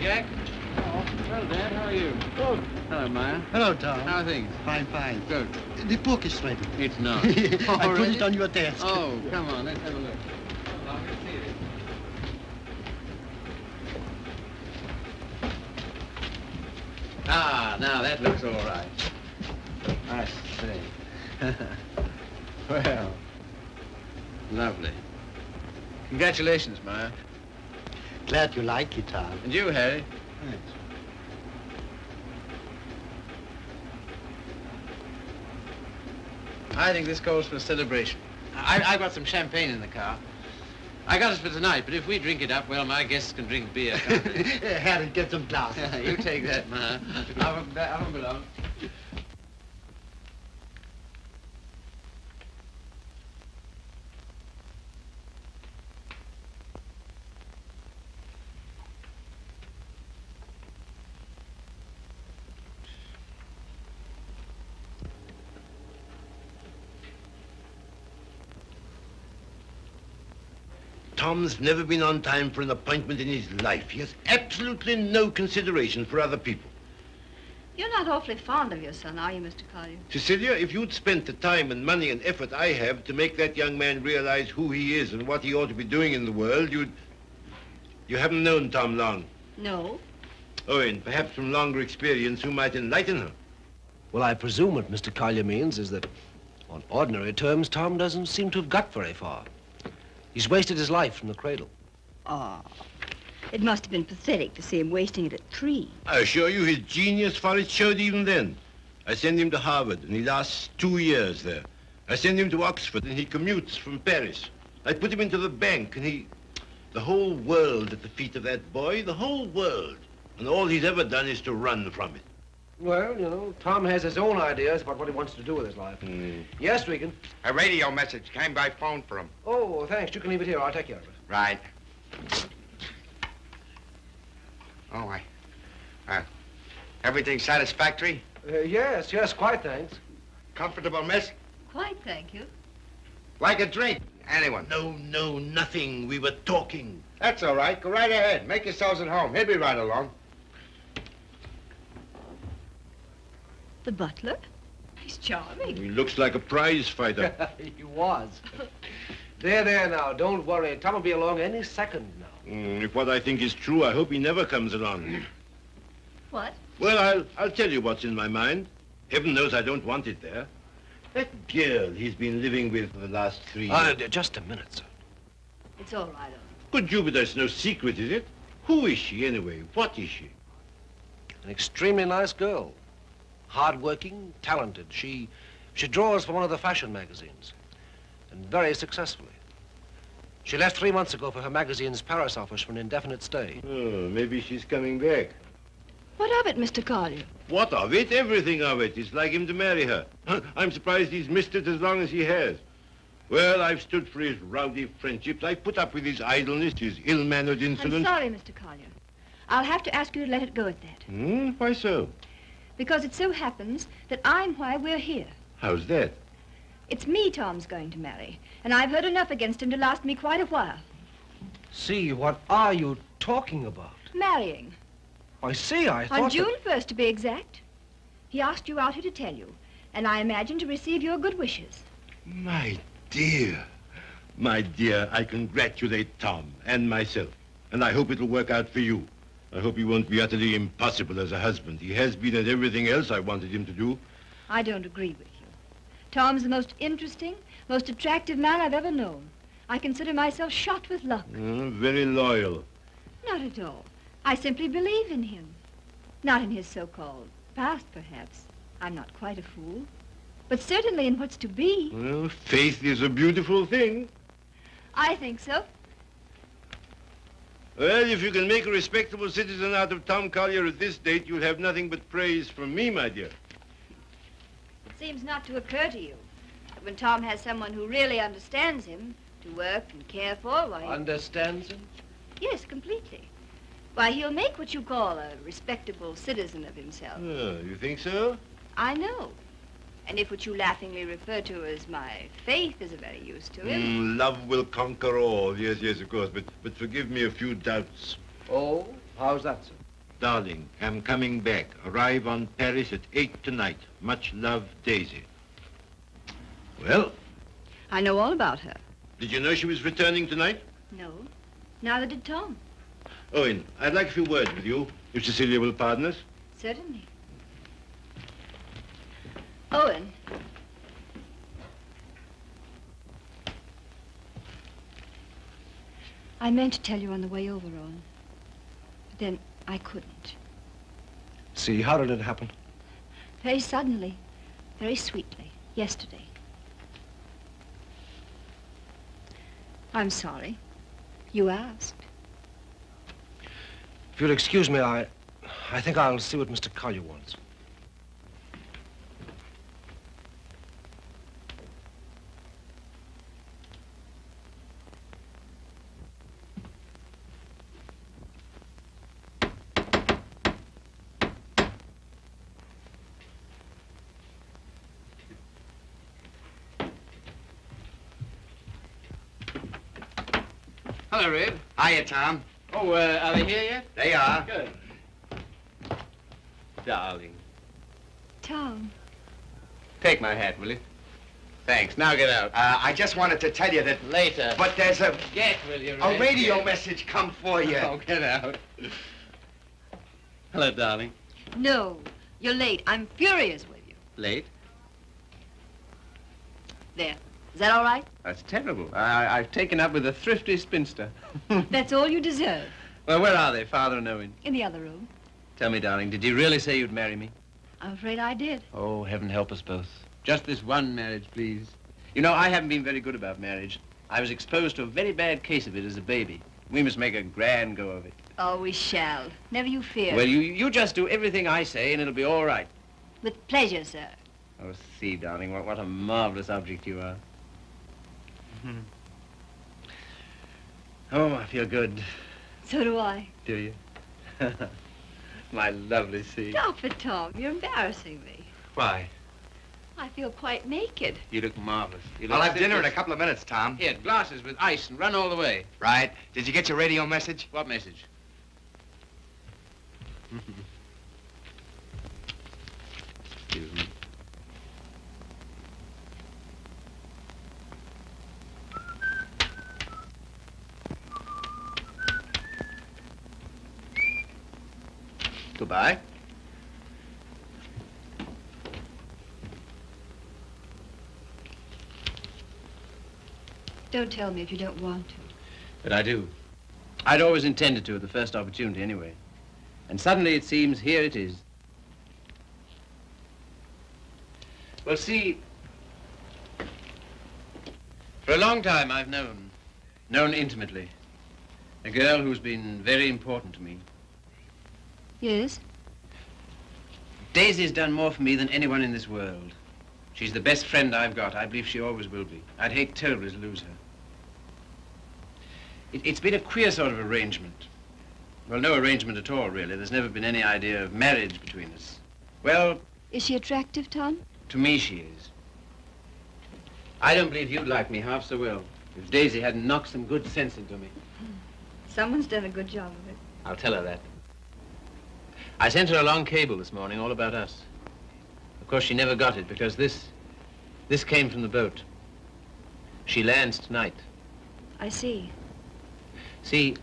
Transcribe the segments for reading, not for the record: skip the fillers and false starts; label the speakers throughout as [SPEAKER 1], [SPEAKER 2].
[SPEAKER 1] Jack. Oh, hello, Dad. How are you?
[SPEAKER 2] Oh.
[SPEAKER 1] Hello, Maya.
[SPEAKER 2] Hello, Tom.
[SPEAKER 1] How are things?
[SPEAKER 2] Fine, fine.
[SPEAKER 1] Good.
[SPEAKER 2] The book is ready.
[SPEAKER 1] It's not.
[SPEAKER 2] I put it on your desk.
[SPEAKER 1] Oh, come on. Let's have a look. I'm going to see it. Ah, now that looks all right. I see. Well, lovely. Congratulations, Maya.
[SPEAKER 2] Glad you like it, Tom.
[SPEAKER 1] And you, Harry.
[SPEAKER 2] Thanks.
[SPEAKER 1] I think this calls for a celebration. I've got some champagne in the car. I got it for tonight, but if we drink it up, well, my guests can drink beer, can't they?
[SPEAKER 2] Harry, get some glasses.
[SPEAKER 1] You take that, Ma. I won't be long.
[SPEAKER 3] Tom's never been on time for an appointment in his life. He has absolutely no consideration for other people.
[SPEAKER 4] You're not awfully fond of your son, are you, Mr. Collier?
[SPEAKER 3] Cecilia, if you'd spent the time and money and effort I have to make that young man realize who he is and what he ought to be doing in the world, You haven't known Tom long.
[SPEAKER 4] No.
[SPEAKER 3] Oh, and perhaps from longer experience, who might enlighten her.
[SPEAKER 5] Well, I presume what Mr. Collier means is that, on ordinary terms, Tom doesn't seem to have got very far. He's wasted his life from the cradle.
[SPEAKER 4] Oh, it must have been pathetic to see him wasting it at 3.
[SPEAKER 3] I assure you his genius for it showed even then. I send him to Harvard, and he lasts 2 years there. I send him to Oxford, and he commutes from Paris. I put him into the bank, and the whole world at the feet of that boy, the whole world. And all he's ever done is to run from it.
[SPEAKER 5] Well, you know, Tom has his own ideas about what he wants to do with his life. Yes, Regan?
[SPEAKER 6] A radio message came by phone for him.
[SPEAKER 5] Oh, thanks. You can leave it here. I'll take care of it.
[SPEAKER 6] Right. Oh, everything satisfactory?
[SPEAKER 5] Yes, quite, thanks.
[SPEAKER 6] Comfortable, miss?
[SPEAKER 4] Quite, thank you.
[SPEAKER 6] Like a drink? Anyone?
[SPEAKER 3] No, nothing. We were talking.
[SPEAKER 6] That's all right. Go right ahead. Make yourselves at home. He'll be right along.
[SPEAKER 4] The butler? He's charming.
[SPEAKER 3] He looks like a prize fighter.
[SPEAKER 5] He was. There now. Don't worry. Tom will be along any second now.
[SPEAKER 3] If what I think is true, I hope he never comes along.
[SPEAKER 4] What?
[SPEAKER 3] Well, I'll tell you what's in my mind. Heaven knows I don't want it there. That girl he's been living with for the last 3 years.
[SPEAKER 5] Just a minute, sir.
[SPEAKER 4] It's all right,
[SPEAKER 3] Good Jupiter, it's no secret, is it? Who is she, anyway? What is she?
[SPEAKER 5] An extremely nice girl. Hard-working, talented. She draws for one of the fashion magazines, and very successfully. She left 3 months ago for her magazine's Paris office for an indefinite stay.
[SPEAKER 3] Oh, maybe she's coming back.
[SPEAKER 4] What of it, Mr. Collier?
[SPEAKER 3] What of it? Everything of it. It's like him to marry her. I'm surprised he's missed it as long as he has. Well, I've stood for his rowdy friendships. I've put up with his idleness, his ill-mannered insolence.
[SPEAKER 4] I'm sorry, Mr. Collier. I'll have to ask you to let it go at that.
[SPEAKER 3] Why so?
[SPEAKER 4] Because it so happens that I'm why we're here.
[SPEAKER 3] How's that?
[SPEAKER 4] It's me Tom's going to marry, and I've heard enough against him to last me quite a while.
[SPEAKER 5] See, what are you talking about?
[SPEAKER 4] Marrying.
[SPEAKER 5] I see, I thought
[SPEAKER 4] On June 1st, to be exact. He asked you out here to tell you, and I imagine to receive your good wishes.
[SPEAKER 3] My dear, I congratulate Tom and myself, and I hope it'll work out for you. I hope he won't be utterly impossible as a husband. He has been at everything else I wanted him to do.
[SPEAKER 4] I don't agree with you. Tom's the most interesting, most attractive man I've ever known. I consider myself shot with luck.
[SPEAKER 3] Very loyal.
[SPEAKER 4] Not at all. I simply believe in him. Not in his so-called past, perhaps. I'm not quite a fool. But certainly in what's to be.
[SPEAKER 3] Well, faith is a beautiful thing.
[SPEAKER 4] I think so.
[SPEAKER 3] Well, if you can make a respectable citizen out of Tom Collier at this date, you'll have nothing but praise from me, my dear.
[SPEAKER 4] It seems not to occur to you that when Tom has someone who really understands him to work and care for, why...
[SPEAKER 5] Understands him?
[SPEAKER 4] Yes, completely. Why, he'll make what you call a respectable citizen of himself.
[SPEAKER 3] Oh, you think so?
[SPEAKER 4] I know. And if what you laughingly refer to as my faith is of any use to him...
[SPEAKER 3] Love will conquer all. Yes, of course. But forgive me a few doubts.
[SPEAKER 5] Oh, how's that, sir?
[SPEAKER 3] Darling, I'm coming back. Arrive on Paris at 8 tonight. Much love, Daisy. Well,
[SPEAKER 4] I know all about her.
[SPEAKER 3] did you know she was returning tonight?
[SPEAKER 4] No, neither did Tom.
[SPEAKER 3] Owen, I'd like a few words with you, if Cecilia will pardon us.
[SPEAKER 4] Certainly. Owen. I meant to tell you on the way over, Owen. But then I couldn't.
[SPEAKER 5] See, how did it happen?
[SPEAKER 4] Very suddenly, very sweetly, yesterday. I'm sorry. You asked.
[SPEAKER 5] If you'll excuse me, I think I'll see what Mr. Collier wants.
[SPEAKER 1] Hello, Red.
[SPEAKER 6] Hiya, Tom.
[SPEAKER 1] Oh, are they here yet?
[SPEAKER 6] They are.
[SPEAKER 1] Good. Darling.
[SPEAKER 4] Tom.
[SPEAKER 1] Take my hat, will you? Thanks. Now get out.
[SPEAKER 6] I just wanted to tell you that...
[SPEAKER 1] Later.
[SPEAKER 6] But there's a
[SPEAKER 1] Get, will you, Red?
[SPEAKER 6] radio
[SPEAKER 1] Get.
[SPEAKER 6] message come for you.
[SPEAKER 1] Oh, get out. Hello, darling.
[SPEAKER 4] No, you're late. I'm furious with you.
[SPEAKER 1] Late?
[SPEAKER 4] There. Is that all right?
[SPEAKER 1] That's terrible. I've taken up with a thrifty spinster.
[SPEAKER 4] That's all you deserve.
[SPEAKER 1] Well, where are they, Father and Owen?
[SPEAKER 4] In the other room.
[SPEAKER 1] Tell me, darling, did you really say you'd marry me?
[SPEAKER 4] I'm afraid I did.
[SPEAKER 1] Oh, heaven help us both. Just this one marriage, please. You know, I haven't been very good about marriage. I was exposed to a very bad case of it as a baby. We must make a grand go of it.
[SPEAKER 4] Oh, we shall. Never you fear.
[SPEAKER 1] Well, you just do everything I say, and it'll be all right.
[SPEAKER 4] With pleasure, sir.
[SPEAKER 1] Oh, see, darling, what a marvelous object you are. Oh, I feel good.
[SPEAKER 4] So do I.
[SPEAKER 1] Do you? My lovely sea.
[SPEAKER 4] Stop it, Tom. You're embarrassing me.
[SPEAKER 1] Why?
[SPEAKER 4] I feel quite naked.
[SPEAKER 1] You look marvelous. You look
[SPEAKER 6] I'll have dinner in a
[SPEAKER 1] just-
[SPEAKER 6] couple of minutes, Tom.
[SPEAKER 1] Here, glasses with ice and run all the way.
[SPEAKER 6] Right. Did you get your radio message?
[SPEAKER 1] What message? Excuse me. Goodbye.
[SPEAKER 4] Don't tell me if you don't want to.
[SPEAKER 1] But I do. I'd always intended to at the first opportunity anyway. And suddenly it seems here it is. Well, see, for a long time I've known intimately, a girl who's been very important to me.
[SPEAKER 4] Yes?
[SPEAKER 1] Daisy's done more for me than anyone in this world. She's the best friend I've got. I believe she always will be. I'd hate terribly to lose her. It's been a queer sort of arrangement. Well, no arrangement at all, really. There's never been any idea of marriage between us. Well,
[SPEAKER 4] Is she attractive, Tom?
[SPEAKER 1] to me she is. I don't believe you'd like me half so well if Daisy hadn't knocked some good sense into me.
[SPEAKER 4] Someone's done a good job of it.
[SPEAKER 1] I'll tell her that. I sent her a long cable this morning all about us. Of course, she never got it because this came from the boat. She lands tonight.
[SPEAKER 4] I see.
[SPEAKER 1] See,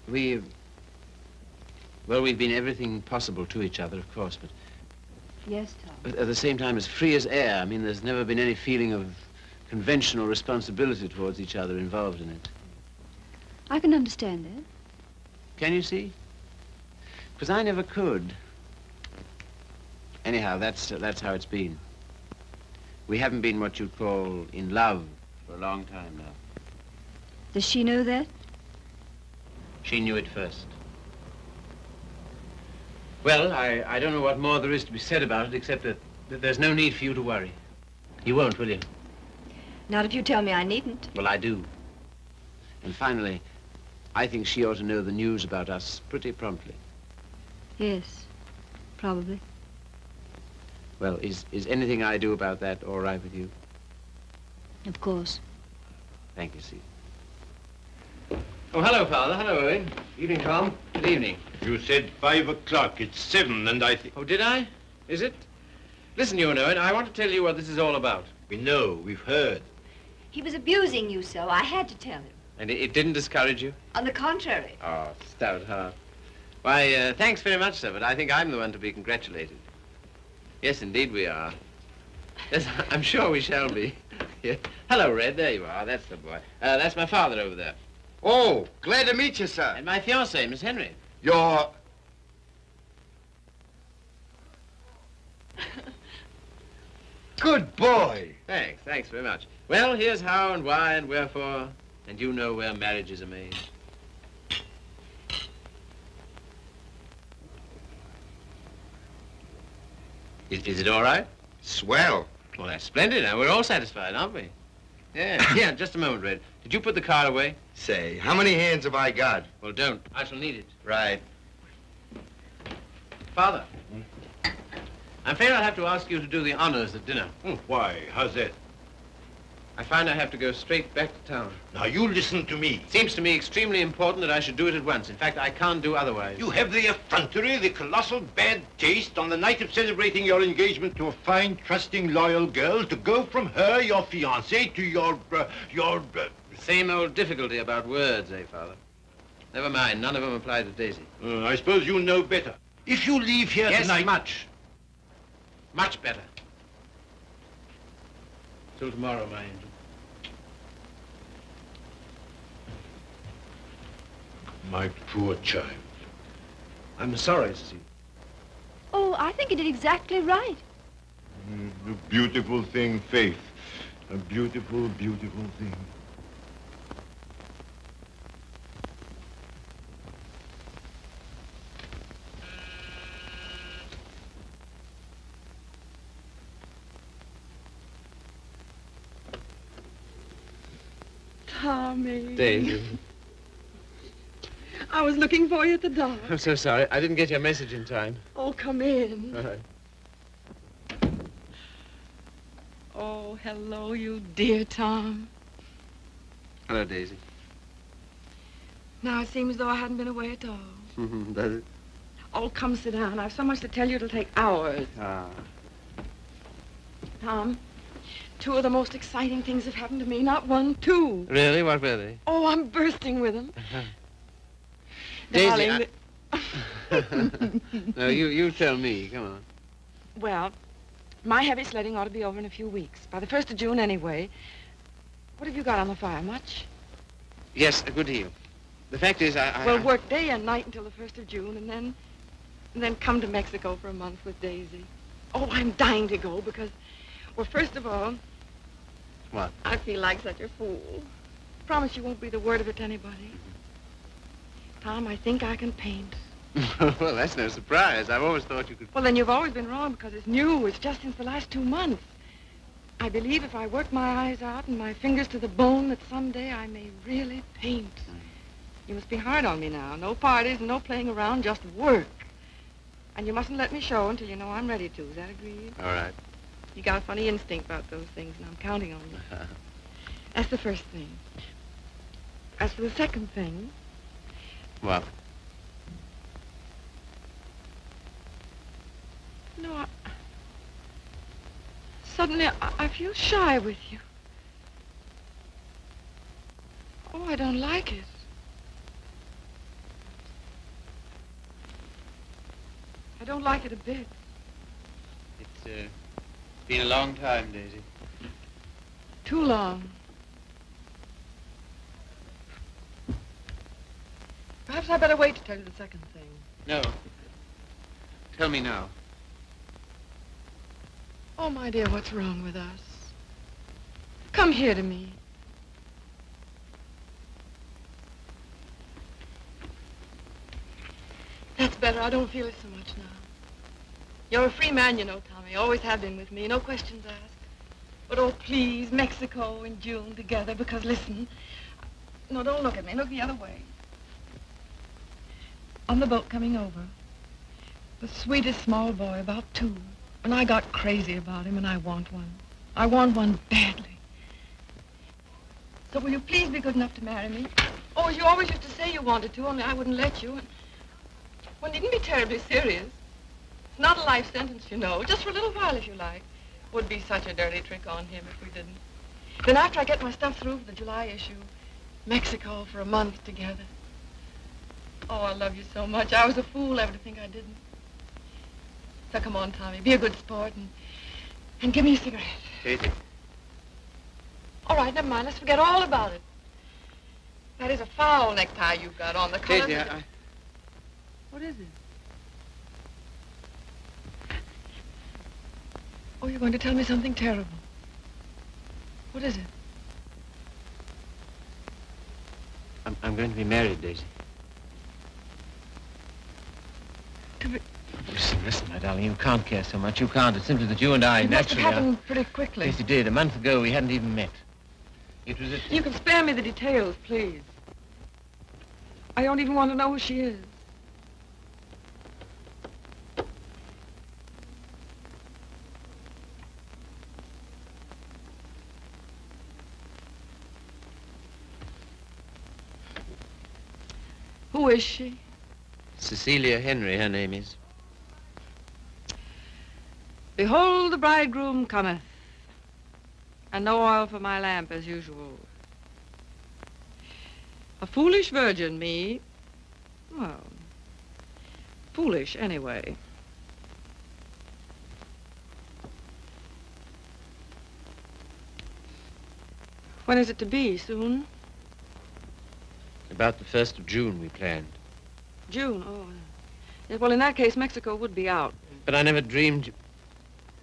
[SPEAKER 1] we've been everything possible to each other, of course,
[SPEAKER 4] Yes, Tom.
[SPEAKER 1] but at the same time as free as air. I mean, there's never been any feeling of conventional responsibility towards each other involved in it.
[SPEAKER 4] I can understand that.
[SPEAKER 1] Can you see? Because I never could. Anyhow, that's how it's been. We haven't been what you'd call in love for a long time now.
[SPEAKER 4] Does she know that?
[SPEAKER 1] She knew it first. Well, I don't know what more there is to be said about it, except that there's no need for you to worry. You won't, will you?
[SPEAKER 4] Not if you tell me I needn't.
[SPEAKER 1] Well, I do. And finally, I think she ought to know the news about us pretty promptly.
[SPEAKER 4] Yes, probably.
[SPEAKER 1] Well, is anything I do about that all right with you?
[SPEAKER 4] Of course.
[SPEAKER 1] Thank you, Steve. Oh, hello, Father. Hello, Owen.
[SPEAKER 5] Evening, Tom.
[SPEAKER 1] Good evening.
[SPEAKER 3] You said 5 o'clock. It's 7, and I think...
[SPEAKER 1] Oh, did I? Is it? Listen, you know it. I want to tell you what this is all about.
[SPEAKER 3] We know. We've heard.
[SPEAKER 4] He was abusing you so. I had to tell him.
[SPEAKER 1] And it didn't discourage you?
[SPEAKER 4] On the contrary.
[SPEAKER 1] Oh, stout heart. Why, thanks very much, sir, but I think I'm the one to be congratulated. Yes, indeed we are. Yes, I'm sure we shall be. Yeah. Hello, Red. There you are. That's the boy. That's my father over there.
[SPEAKER 6] Oh, glad to meet you, sir.
[SPEAKER 1] And my fiancée, Miss Henry.
[SPEAKER 6] You're... Good boy.
[SPEAKER 1] Thanks very much. Well, here's how and why and wherefore, and you know where marriages are made. Is it all right?
[SPEAKER 6] Swell.
[SPEAKER 1] Well, that's splendid. Now, we're all satisfied, aren't we? Yeah, yeah, just a moment, Red. Did you put the card away?
[SPEAKER 6] Say, how many hands have I got?
[SPEAKER 1] Well, don't. I shall need it.
[SPEAKER 6] Right.
[SPEAKER 1] Father, I'm afraid I'll have to ask you to do the honors at dinner.
[SPEAKER 3] Why? How's that?
[SPEAKER 1] I find I have to go straight back to town.
[SPEAKER 3] Now, you listen to me.
[SPEAKER 1] It seems to me extremely important that I should do it at once. In fact, I can't do otherwise.
[SPEAKER 3] You have the effrontery, the colossal bad taste on the night of celebrating your engagement to a fine, trusting, loyal girl to go from her, your fiancée, to your...
[SPEAKER 1] Same old difficulty about words, eh, Father? Never mind. None of them apply to Daisy.
[SPEAKER 3] I suppose you know better. If you leave here tonight...
[SPEAKER 1] Yes, much. Much better. Till tomorrow, my angel.
[SPEAKER 3] My poor child.
[SPEAKER 5] I'm sorry, Cecile.
[SPEAKER 4] Oh, I think you did exactly right.
[SPEAKER 3] A beautiful thing, Faith. A beautiful, beautiful thing.
[SPEAKER 7] Tommy.
[SPEAKER 1] Daisy.
[SPEAKER 7] I was looking for you at the door.
[SPEAKER 1] I'm so sorry. I didn't get your message in time.
[SPEAKER 7] Oh, come in.
[SPEAKER 1] All right.
[SPEAKER 7] Oh, hello, you dear Tom.
[SPEAKER 1] Hello, Daisy.
[SPEAKER 7] Now it seems as though I hadn't been away at all.
[SPEAKER 1] Does it?
[SPEAKER 7] Oh, come sit down. I've so much to tell you it'll take hours.
[SPEAKER 1] Ah.
[SPEAKER 7] Tom, two of the most exciting things have happened to me. Not one, two.
[SPEAKER 1] Really? What were they?
[SPEAKER 7] Oh, I'm bursting with them.
[SPEAKER 1] Daisy,
[SPEAKER 7] Darling,
[SPEAKER 1] No, you tell me. Come on.
[SPEAKER 7] Well, my heavy sledding ought to be over in a few weeks. By the 1st of June, anyway. What have you got on the fire? Much?
[SPEAKER 1] Yes, a good deal. The fact is,
[SPEAKER 7] Well, work day and night until the 1st of June, and then come to Mexico for a month with Daisy. Oh, I'm dying to go because, well, first of all...
[SPEAKER 1] What?
[SPEAKER 7] I feel like such a fool. Promise you won't breathe a word of it to anybody. Tom, I think I can paint.
[SPEAKER 1] Well, that's no surprise. I've always thought you could...
[SPEAKER 7] Well, then you've always been wrong because it's new. It's just since the last 2 months. I believe if I work my eyes out and my fingers to the bone that someday I may really paint. You must be hard on me now. No parties, no playing around, just work. And you mustn't let me show until you know I'm ready to. Is that agreed?
[SPEAKER 1] All right.
[SPEAKER 7] You got a funny instinct about those things, and I'm counting on you. That's the first thing. As for the second thing...
[SPEAKER 1] What?
[SPEAKER 7] No, suddenly I feel shy with you. Oh, I don't like it. I don't like it a bit.
[SPEAKER 1] It's been a long time, Daisy.
[SPEAKER 7] Too long. Perhaps I better wait to tell you the second thing.
[SPEAKER 1] No. Tell me now.
[SPEAKER 7] Oh, my dear, what's wrong with us? Come here to me. That's better. I don't feel it so much now. You're a free man, you know, Tommy. Always have been with me. No questions asked. But, oh, please, Mexico in June together, because, listen. No, don't look at me. Look the other way. On the boat coming over, the sweetest small boy, about 2. And I got crazy about him, and I want one. I want one badly. So will you please be good enough to marry me? Oh, you always used to say you wanted to, only I wouldn't let you. And well, needn't be terribly serious. It's not a life sentence, you know. Just for a little while, if you like. Would be such a dirty trick on him if we didn't. Then after I get my stuff through for the July issue, Mexico for a month together. Oh, I love you so much. I was a fool ever to think I didn't. So come on, Tommy, be a good sport and give me a cigarette.
[SPEAKER 1] Daisy.
[SPEAKER 7] All right, never mind. Let's forget all about it. That is a foul necktie you've got on. The color.
[SPEAKER 1] Daisy,
[SPEAKER 7] What is it? Oh, you're going to tell me something terrible. What is it?
[SPEAKER 1] I'm going to be married, Daisy.
[SPEAKER 7] To be...
[SPEAKER 1] Listen, my darling, you can't care so much. You can't. It's simply that you and I
[SPEAKER 7] It must have
[SPEAKER 1] naturally
[SPEAKER 7] happened pretty quickly.
[SPEAKER 1] Yes, it did. A month ago, we hadn't even met. It was at...
[SPEAKER 7] You can spare me the details, please. I don't even want to know who she is. Who is she?
[SPEAKER 1] Cecilia Henry, her name is.
[SPEAKER 7] Behold, the bridegroom cometh, and no oil for my lamp as usual. A foolish virgin, me. Well, foolish anyway. When is it to be? Soon?
[SPEAKER 1] About the 1st of June, we planned.
[SPEAKER 7] June, oh. Yeah, well, in that case, Mexico would be out.
[SPEAKER 1] But I never dreamed...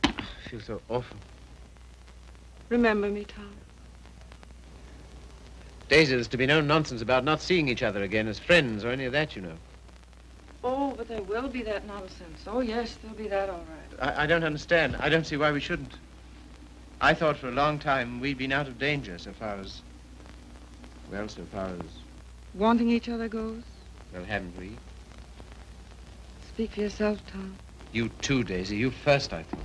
[SPEAKER 1] I feel so awful.
[SPEAKER 7] Remember me, Tom.
[SPEAKER 1] Daisy, there's to be no nonsense about not seeing each other again as friends or any of that, you know.
[SPEAKER 7] Oh, but there will be that nonsense. Oh, yes, there'll be that, all right.
[SPEAKER 1] I don't understand. I don't see why we shouldn't. I thought for a long time we'd been out of danger so far as... Well, so far as...
[SPEAKER 7] Wanting each other goes?
[SPEAKER 1] Well, haven't we?
[SPEAKER 7] Speak for yourself, Tom.
[SPEAKER 1] You too, Daisy. You first, I thought.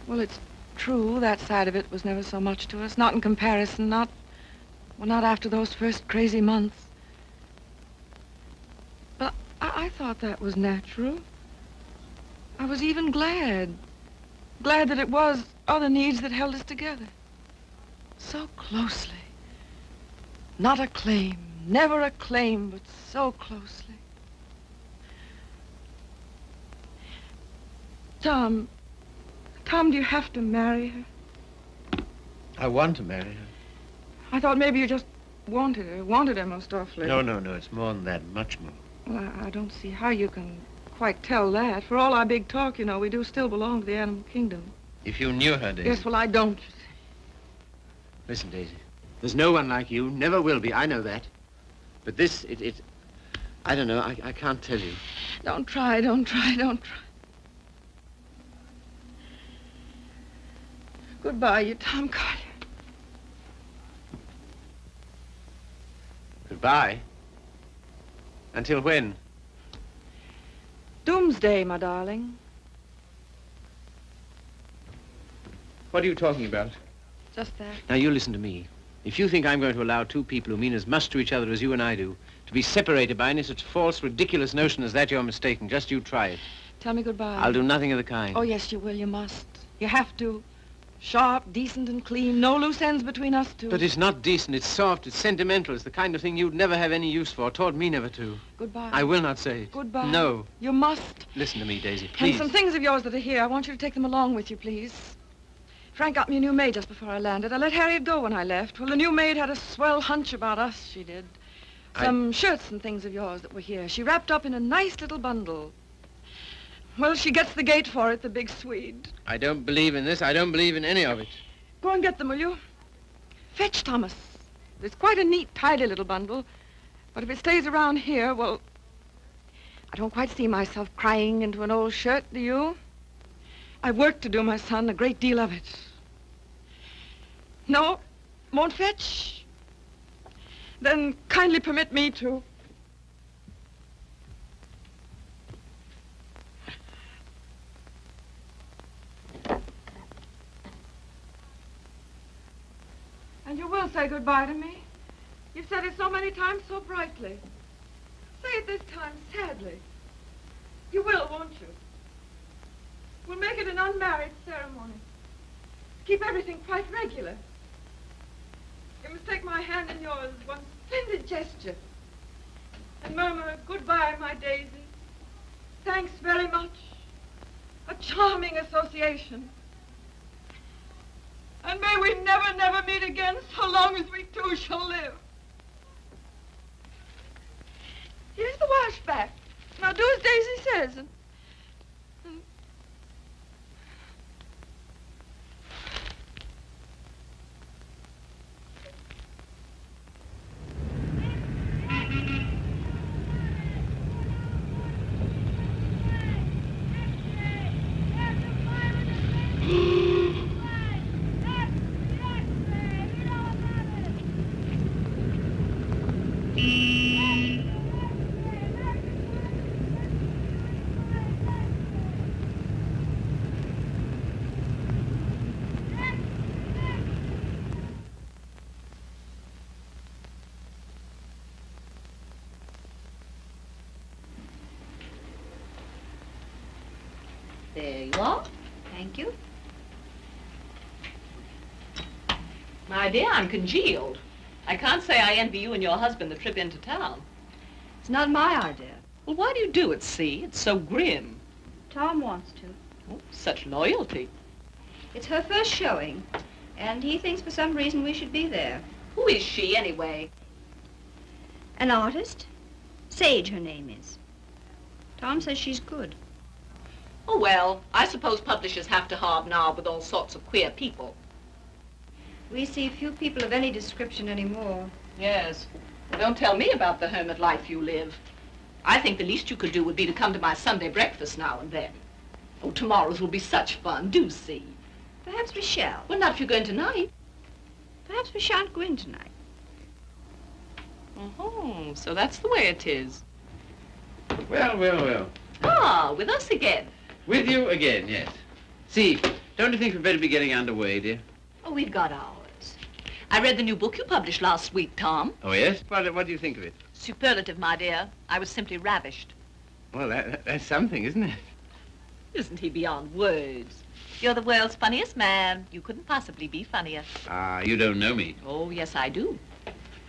[SPEAKER 7] Well, it's true. That side of it was never so much to us. Not in comparison. Not after those first crazy months. But I thought that was natural. I was even glad. Glad that it was other needs that held us together. So closely. Not a claim. Never a claim, but so closely. Tom, do you have to marry her?
[SPEAKER 1] I want to marry her.
[SPEAKER 7] I thought maybe you just wanted her most awfully.
[SPEAKER 1] No, it's more than that, much more.
[SPEAKER 7] Well, I don't see how you can quite tell that. For all our big talk, you know, we do still belong to the animal kingdom.
[SPEAKER 1] If you knew her, Daisy...
[SPEAKER 7] Yes, well, I don't, you see.
[SPEAKER 1] Listen, Daisy, there's no one like you, never will be, I know that. But this, I don't know, I can't tell you.
[SPEAKER 7] Don't try. Goodbye, you Tom Carter.
[SPEAKER 1] Goodbye? Until when?
[SPEAKER 7] Doomsday, my darling.
[SPEAKER 1] What are you talking about?
[SPEAKER 7] Just that.
[SPEAKER 1] Now, you listen to me. If you think I'm going to allow two people who mean as much to each other as you and I do to be separated by any such false, ridiculous notion as that, you're mistaken. Just you try it.
[SPEAKER 7] Tell me goodbye.
[SPEAKER 1] I'll do nothing of the kind.
[SPEAKER 7] Oh, yes, you will. You must. You have to. Sharp, decent, and clean. No loose ends between us two.
[SPEAKER 1] But it's not decent. It's soft. It's sentimental. It's the kind of thing you'd never have any use for. Taught me never to.
[SPEAKER 7] Goodbye.
[SPEAKER 1] I will not say it.
[SPEAKER 7] Goodbye.
[SPEAKER 1] No.
[SPEAKER 7] You must.
[SPEAKER 1] Listen to me, Daisy, please.
[SPEAKER 7] And some things of yours that are here, I want you to take them along with you, please. Frank got me a new maid just before I landed. I let Harriet go when I left. Well, the new maid had a swell hunch about us, she did. Some shirts and things of yours that were here. She wrapped up in a nice little bundle. Well, she gets the gate for it, the big Swede.
[SPEAKER 1] I don't believe in this. I don't believe in any of it.
[SPEAKER 7] Go and get them, will you? Fetch Thomas. It's quite a neat, tidy little bundle. But if it stays around here, well, I don't quite see myself crying into an old shirt, do you? I've work to do, my son, a great deal of it. No? Won't fetch? Then kindly permit me to. And you will say goodbye to me? You've said it so many times so brightly. Say it this time sadly. You will, won't you? We'll make it an unmarried ceremony. Keep everything quite regular. You must take my hand in yours, one splendid gesture, and murmur, goodbye, my Daisy. Thanks very much. A charming association. And may we never, never meet again so long as we two shall live. Here's the washback. Now do as Daisy says.
[SPEAKER 8] There you are.
[SPEAKER 4] Thank you.
[SPEAKER 8] My dear, I'm congealed. I can't say I envy you and your husband the trip into town.
[SPEAKER 4] It's not my idea.
[SPEAKER 8] Well, why do you do it, see? It's so grim.
[SPEAKER 4] Tom wants to.
[SPEAKER 8] Oh, such loyalty.
[SPEAKER 4] It's her first showing, and he thinks for some reason we should be there.
[SPEAKER 8] Who is she, anyway?
[SPEAKER 4] An artist? Sage, her name is. Tom says she's good.
[SPEAKER 8] Oh, well, I suppose publishers have to hobnob with all sorts of queer people.
[SPEAKER 4] We see few people of any description anymore.
[SPEAKER 8] Yes. Well, don't tell me about the hermit life you live. I think the least you could do would be to come to my Sunday breakfast now and then. Oh, tomorrow's will be such fun. Do see.
[SPEAKER 4] Perhaps we shall.
[SPEAKER 8] Well, not if you're going tonight.
[SPEAKER 4] Perhaps we shan't go in tonight.
[SPEAKER 8] Oh, so that's the way it is.
[SPEAKER 1] Well, well, well.
[SPEAKER 8] Ah, with us again.
[SPEAKER 1] With you again, yes. See, don't you think we'd better be getting underway, dear?
[SPEAKER 8] Oh, we've got ours. I read the new book you published last week, Tom.
[SPEAKER 1] Oh, yes? What do you think of it?
[SPEAKER 8] Superlative, my dear. I was simply ravished.
[SPEAKER 1] Well, that's something, isn't it?
[SPEAKER 8] Isn't he beyond words? You're the world's funniest man. You couldn't possibly be funnier.
[SPEAKER 1] Ah, you don't know me.
[SPEAKER 8] Oh, yes, I do.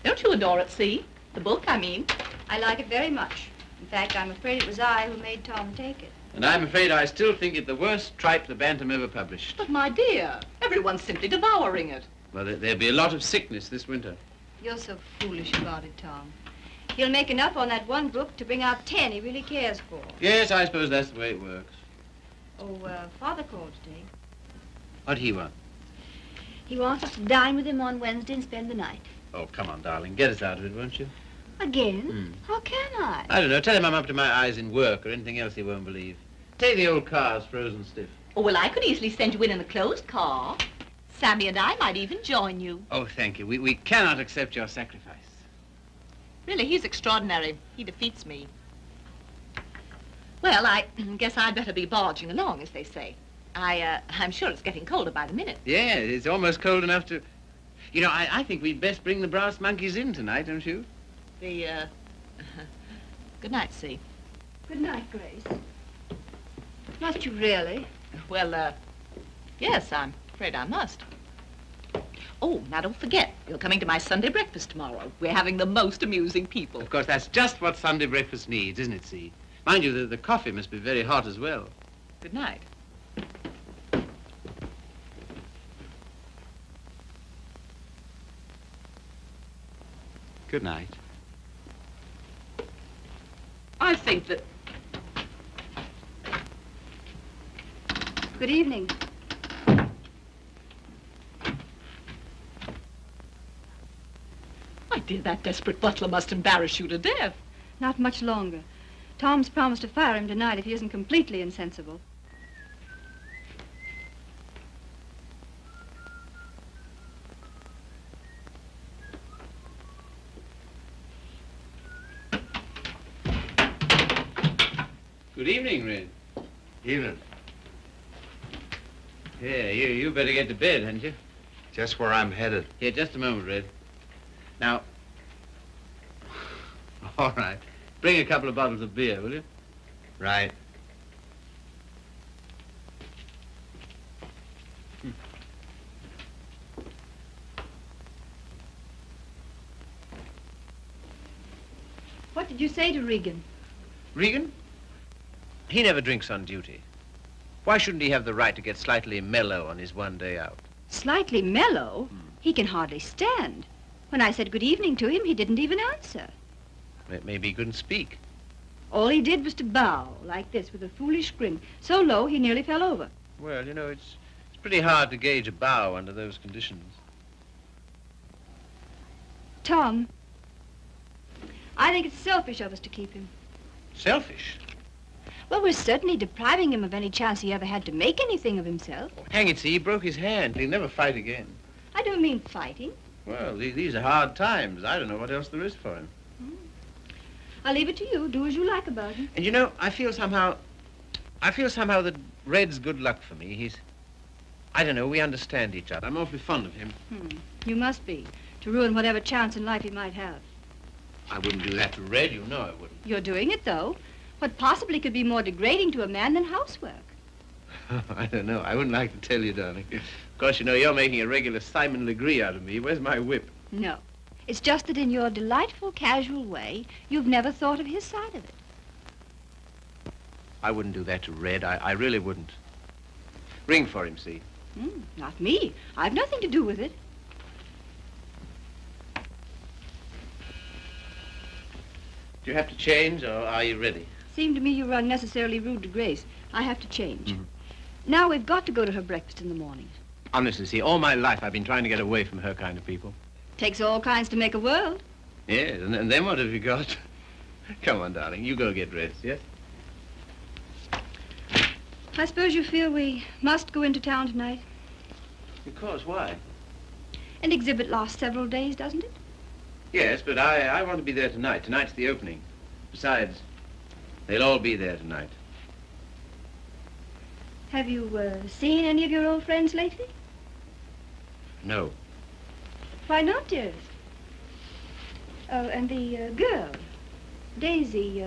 [SPEAKER 8] Don't you adore it, see? The book, I mean.
[SPEAKER 4] I like it very much. In fact, I'm afraid it was I who made Tom take it.
[SPEAKER 1] And I'm afraid I still think it the worst tripe the Bantam ever published.
[SPEAKER 8] But, my dear, everyone's simply devouring it.
[SPEAKER 1] Well, there'll be a lot of sickness this winter.
[SPEAKER 4] You're so foolish about it, Tom. He'll make enough on that one book to bring out 10 he really cares for.
[SPEAKER 1] Yes, I suppose that's the way it works.
[SPEAKER 4] Oh, Father called today.
[SPEAKER 1] What'd he want?
[SPEAKER 4] He wants us to dine with him on Wednesday and spend the night.
[SPEAKER 1] Oh, come on, darling. Get us out of it, won't you?
[SPEAKER 4] Again? How can I?
[SPEAKER 1] I don't know. Tell him I'm up to my eyes in work or anything else he won't believe. Say the old car's frozen stiff.
[SPEAKER 8] Oh, well, I could easily send you in a closed car. Sammy and I might even join you.
[SPEAKER 1] Oh, thank you. We cannot accept your sacrifice.
[SPEAKER 8] Really, he's extraordinary. He defeats me. Well, I guess I'd better be barging along, as they say. I'm sure it's getting colder by the minute.
[SPEAKER 1] Yeah, it's almost cold enough to... You know, I think we'd best bring the brass monkeys in tonight, don't you?
[SPEAKER 8] Good night, See.
[SPEAKER 4] Good night, Grace. Must you really?
[SPEAKER 8] Well, yes, I'm afraid I must. Oh, now don't forget, you're coming to my Sunday breakfast tomorrow. We're having the most amusing people.
[SPEAKER 1] Of course, that's just what Sunday breakfast needs, isn't it, See? Mind you, the coffee must be very hot as well.
[SPEAKER 8] Good night.
[SPEAKER 1] Good night.
[SPEAKER 8] I think that...
[SPEAKER 4] Good evening.
[SPEAKER 8] My dear, that desperate butler must embarrass you to death.
[SPEAKER 4] Not much longer. Tom's promised to fire him tonight if he isn't completely insensible.
[SPEAKER 1] Good evening, Red.
[SPEAKER 6] Evening.
[SPEAKER 1] Yeah, you better get to bed, hadn't you?
[SPEAKER 6] Just where I'm headed.
[SPEAKER 1] Here, just a moment, Red. Now, All right. Bring a couple of bottles of beer, will you?
[SPEAKER 6] Right.
[SPEAKER 4] What did you say to Regan?
[SPEAKER 1] Regan? He never drinks on duty. Why shouldn't he have the right to get slightly mellow on his one day out?
[SPEAKER 4] Slightly mellow? He can hardly stand. When I said good evening to him, he didn't even answer.
[SPEAKER 1] Maybe he couldn't speak.
[SPEAKER 4] All he did was to bow, like this, with a foolish grin, so low he nearly fell over.
[SPEAKER 1] Well, you know, it's pretty hard to gauge a bow under those conditions.
[SPEAKER 4] Tom, I think it's selfish of us to keep him.
[SPEAKER 1] Selfish?
[SPEAKER 4] Well, we're certainly depriving him of any chance he ever had to make anything of himself.
[SPEAKER 1] Oh, hang it, see, he broke his hand. He'll never fight again.
[SPEAKER 4] I don't mean fighting.
[SPEAKER 1] Well, these are hard times. I don't know what else there is for him.
[SPEAKER 4] I'll leave it to you. Do as you like about him.
[SPEAKER 1] And you know, I feel somehow that Red's good luck for me. I don't know, we understand each other. I'm awfully fond of him.
[SPEAKER 4] You must be, to ruin whatever chance in life he might have.
[SPEAKER 1] I wouldn't do that to Red, you know I wouldn't.
[SPEAKER 4] You're doing it, though. What possibly could be more degrading to a man than housework?
[SPEAKER 1] I don't know. I wouldn't like to tell you, darling. Of course, you know, you're making a regular Simon Legree out of me. Where's my whip?
[SPEAKER 4] No. It's just that in your delightful, casual way, you've never thought of his side of it.
[SPEAKER 1] I wouldn't do that to Red. I really wouldn't. Ring for him, see?
[SPEAKER 4] Not me. I've nothing to do with it.
[SPEAKER 1] Do you have to change, or are you ready?
[SPEAKER 4] Seemed to me you were unnecessarily rude to Grace. I have to change. Now we've got to go to her breakfast in the morning.
[SPEAKER 1] Honestly, see, all my life I've been trying to get away from her kind of people.
[SPEAKER 4] Takes all kinds to make a world.
[SPEAKER 1] Yes, and then what have you got? Come on, darling, you go get dressed, yes?
[SPEAKER 4] I suppose you feel we must go into town tonight?
[SPEAKER 1] Of course, why?
[SPEAKER 4] An exhibit lasts several days, doesn't it?
[SPEAKER 1] Yes, but I want to be there tonight. Tonight's the opening. Besides, they'll all be there tonight.
[SPEAKER 4] Have you seen any of your old friends lately?
[SPEAKER 1] No.
[SPEAKER 4] Why not, dearest? Oh, and the girl, Daisy,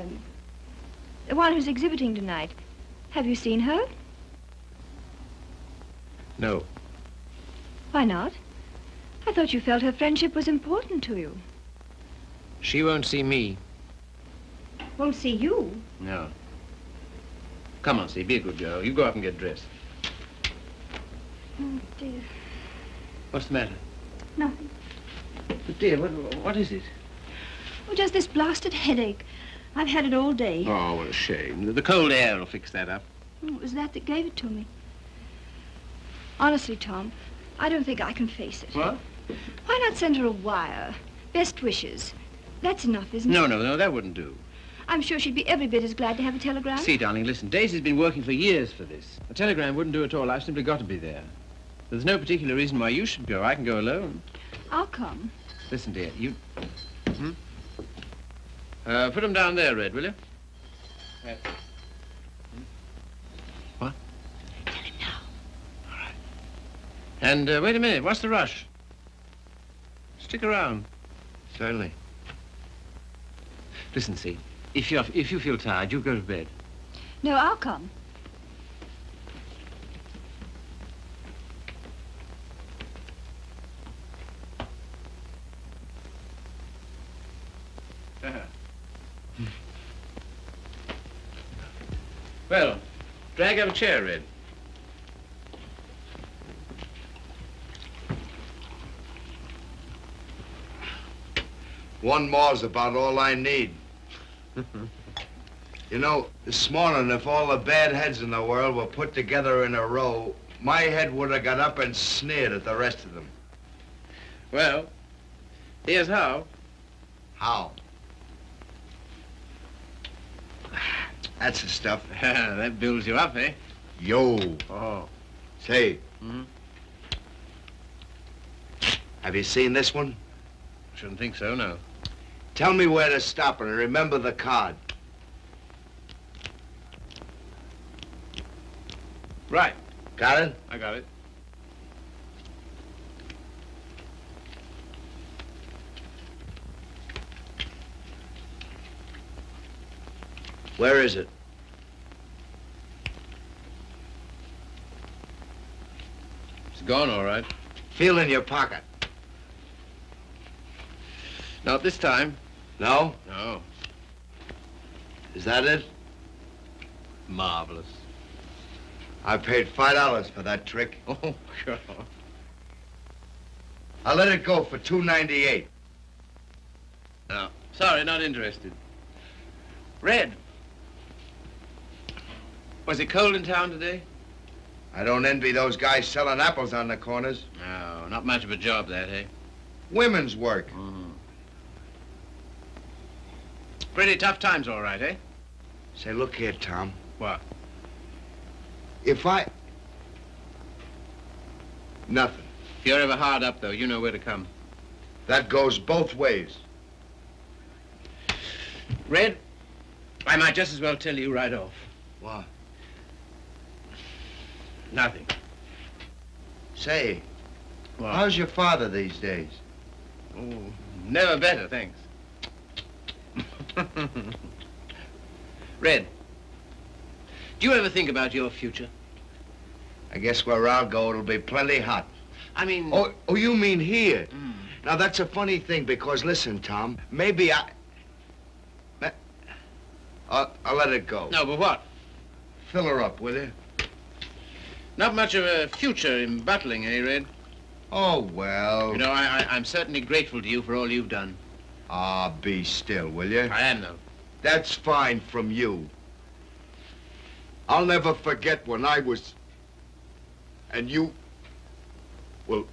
[SPEAKER 4] the one who's exhibiting tonight. Have you seen her?
[SPEAKER 1] No.
[SPEAKER 4] Why not? I thought you felt her friendship was important to you.
[SPEAKER 1] She won't see me.
[SPEAKER 4] Won't see you?
[SPEAKER 1] No. Come on, see, be a good girl. You go up and get dressed.
[SPEAKER 4] Oh, dear.
[SPEAKER 1] What's the matter?
[SPEAKER 4] Nothing.
[SPEAKER 1] But dear, what is it?
[SPEAKER 4] Oh, just this blasted headache. I've had it all day.
[SPEAKER 1] Oh, what a shame. The cold air will fix that up.
[SPEAKER 4] Oh, it was that gave it to me. Honestly, Tom, I don't think I can face it.
[SPEAKER 1] What?
[SPEAKER 4] Why not send her a wire? Best wishes. That's enough, isn't it?
[SPEAKER 1] No, that wouldn't do.
[SPEAKER 4] I'm sure she'd be every bit as glad to have a telegram.
[SPEAKER 1] See, darling, listen, Daisy's been working for years for this. A telegram wouldn't do at all. I've simply got to be there. There's no particular reason why you should go. I can go alone.
[SPEAKER 4] I'll come.
[SPEAKER 1] Listen, dear, you... put them down there, Red, will you? What?
[SPEAKER 4] Tell him now.
[SPEAKER 1] All right. And wait a minute, what's the rush? Stick around.
[SPEAKER 3] Certainly.
[SPEAKER 1] Listen, see, if you feel tired, you go to bed.
[SPEAKER 4] No, I'll come.
[SPEAKER 1] Well, drag up a chair, Red.
[SPEAKER 6] One more's about all I need. You know, this morning, if all the bad heads in the world were put together in a row, my head would have got up and sneered at the rest of them.
[SPEAKER 1] Well, here's how.
[SPEAKER 6] How? That's the stuff.
[SPEAKER 1] That builds you up, eh?
[SPEAKER 6] Yo.
[SPEAKER 1] Oh.
[SPEAKER 6] Say. Have you seen this one?
[SPEAKER 1] Shouldn't think so, no.
[SPEAKER 6] Tell me where to stop and remember the card.
[SPEAKER 1] Right.
[SPEAKER 6] Got it?
[SPEAKER 1] I got it.
[SPEAKER 6] Where is it?
[SPEAKER 1] It's gone, all right.
[SPEAKER 6] Feel in your pocket.
[SPEAKER 1] Not this time.
[SPEAKER 6] No?
[SPEAKER 1] No.
[SPEAKER 6] Is that it?
[SPEAKER 1] Marvelous.
[SPEAKER 6] I paid $5 for that trick.
[SPEAKER 1] Oh, sure.
[SPEAKER 6] I'll let it go for $2.98.
[SPEAKER 1] No, sorry, not interested. Red. Was it cold in town today?
[SPEAKER 6] I don't envy those guys selling apples on the corners.
[SPEAKER 1] No, not much of a job, that, eh?
[SPEAKER 6] Women's work.
[SPEAKER 1] Pretty tough times, all right, eh?
[SPEAKER 6] Say, look here, Tom.
[SPEAKER 1] What?
[SPEAKER 6] If I... Nothing.
[SPEAKER 1] If you're ever hard up, though, you know where to come.
[SPEAKER 6] That goes both ways.
[SPEAKER 1] Red, I might just as well tell you right off.
[SPEAKER 6] What?
[SPEAKER 1] Nothing.
[SPEAKER 6] Say,
[SPEAKER 1] What?
[SPEAKER 6] how's your father these days?
[SPEAKER 1] Oh, never better, thanks. Red, do you ever think about your future?
[SPEAKER 6] I guess where I'll go, it'll be plenty hot.
[SPEAKER 1] I mean...
[SPEAKER 6] Oh, you mean here?
[SPEAKER 1] Mm.
[SPEAKER 6] Now, that's a funny thing, because listen, Tom, maybe I'll let it go.
[SPEAKER 1] No, but what?
[SPEAKER 6] Fill her up, will you?
[SPEAKER 1] Not much of a future in battling, eh, Red?
[SPEAKER 6] Oh, well.
[SPEAKER 1] You know, I'm certainly grateful to you for all you've done.
[SPEAKER 6] Ah, be still, will you?
[SPEAKER 1] I am, though.
[SPEAKER 6] That's fine from you. I'll never forget when I was... And you... Well,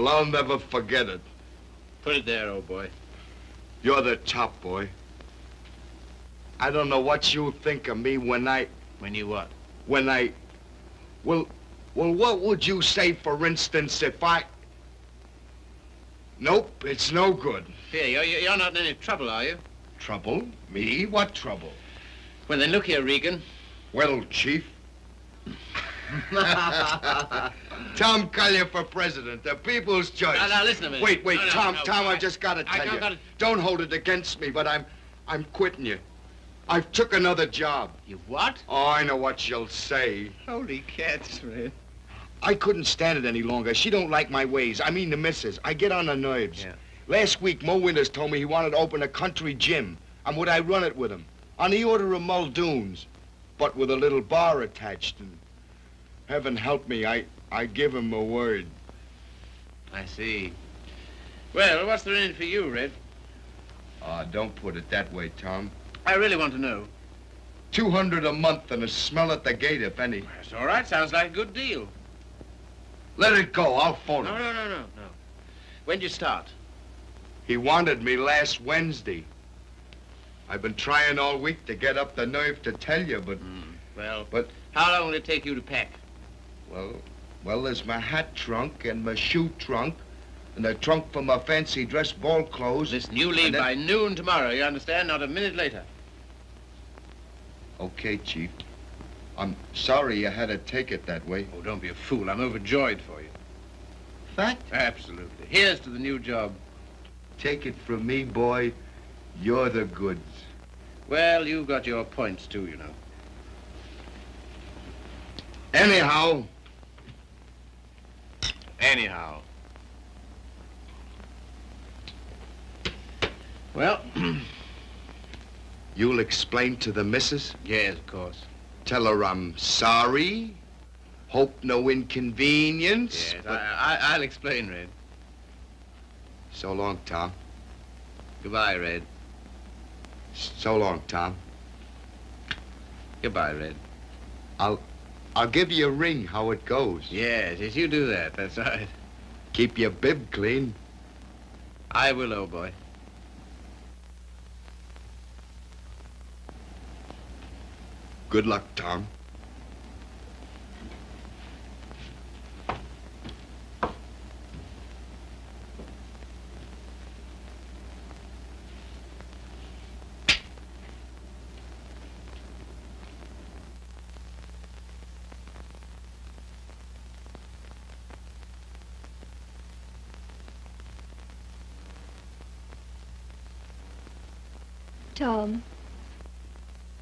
[SPEAKER 6] I'll never forget it.
[SPEAKER 1] Put it there, old boy.
[SPEAKER 6] You're the top, boy. I don't know what you think of me when I...
[SPEAKER 1] When you what?
[SPEAKER 6] When I... Well, what would you say, for instance, if I... Nope, it's no good.
[SPEAKER 1] Here, you're not in any trouble, are you?
[SPEAKER 6] Trouble? Me? What trouble?
[SPEAKER 1] Well, then look here, Regan.
[SPEAKER 6] Well, Chief. Tom Collier for president, the people's choice.
[SPEAKER 1] Now, listen a minute.
[SPEAKER 6] Wait,
[SPEAKER 1] No,
[SPEAKER 6] Tom,
[SPEAKER 1] no,
[SPEAKER 6] I've just got to tell you.
[SPEAKER 1] gotta...
[SPEAKER 6] Don't hold it against me, but I'm quitting you. I've took another job.
[SPEAKER 1] You what?
[SPEAKER 6] Oh, I know what you'll say.
[SPEAKER 1] Holy cats, Red.
[SPEAKER 6] I couldn't stand it any longer. She don't like my ways. I mean the missus. I get on her nerves.
[SPEAKER 1] Yeah.
[SPEAKER 6] Last week, Mo Winters told me he wanted to open a country gym. And would I run it with him? On the order of Muldoon's. But with a little bar attached. And heaven help me, I give him a word.
[SPEAKER 1] I see. Well, what's there in it for you, Red?
[SPEAKER 6] Don't put it that way, Tom.
[SPEAKER 1] I really want to know.
[SPEAKER 6] 200 a month and a smell at the gate, if any.
[SPEAKER 1] That's all right. Sounds like a good deal.
[SPEAKER 6] Let it go. I'll phone him.
[SPEAKER 1] No. When'd you start?
[SPEAKER 6] He wanted me last Wednesday. I've been trying all week to get up the nerve to tell you, but...
[SPEAKER 1] Well,
[SPEAKER 6] But...
[SPEAKER 1] how long will it take you to pack?
[SPEAKER 6] Well, there's my hat trunk and my shoe trunk and the trunk for my fancy dress ball clothes.
[SPEAKER 1] Listen, you leave
[SPEAKER 6] And then-
[SPEAKER 1] by noon tomorrow, you understand? Not a minute later.
[SPEAKER 6] Okay, Chief. I'm sorry you had to take it that way.
[SPEAKER 1] Oh, don't be a fool. I'm overjoyed for you.
[SPEAKER 6] Fact?
[SPEAKER 1] Absolutely. Here's to the new job.
[SPEAKER 6] Take it from me, boy. You're the goods.
[SPEAKER 1] Well, you've got your points, too, you know.
[SPEAKER 6] Anyhow,
[SPEAKER 1] Well,
[SPEAKER 6] you'll explain to the missus?
[SPEAKER 1] yes, of course.
[SPEAKER 6] Tell her I'm sorry. Hope no inconvenience.
[SPEAKER 1] Yes,
[SPEAKER 6] but-
[SPEAKER 1] I'll explain, Red.
[SPEAKER 6] So long, Tom.
[SPEAKER 1] Goodbye, Red.
[SPEAKER 6] So long, Tom.
[SPEAKER 1] Goodbye, Red.
[SPEAKER 6] I'll give you a ring how it goes.
[SPEAKER 1] Yes, you do that. That's right.
[SPEAKER 6] Keep your bib clean.
[SPEAKER 1] I will, old boy.
[SPEAKER 6] Good luck, Tom.
[SPEAKER 4] Tom,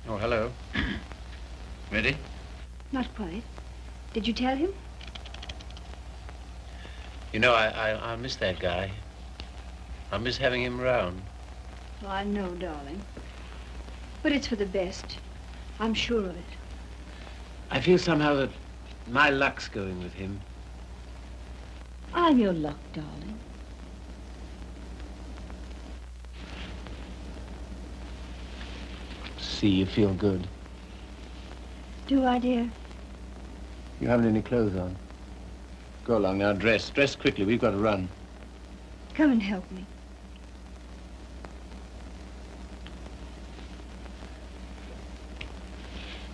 [SPEAKER 1] Oh, hello. Ready?
[SPEAKER 4] Not quite. Did you tell him?
[SPEAKER 1] You know, I'll miss that guy. I'll miss having him around.
[SPEAKER 4] Oh, I know, darling. But it's for the best. I'm sure of it.
[SPEAKER 1] I feel somehow that my luck's going with him.
[SPEAKER 4] I'm your luck, darling.
[SPEAKER 1] See, you feel good.
[SPEAKER 4] Do I, dear?
[SPEAKER 1] You haven't any clothes on. Go along now, dress. Dress quickly, we've got to run.
[SPEAKER 4] Come and help me.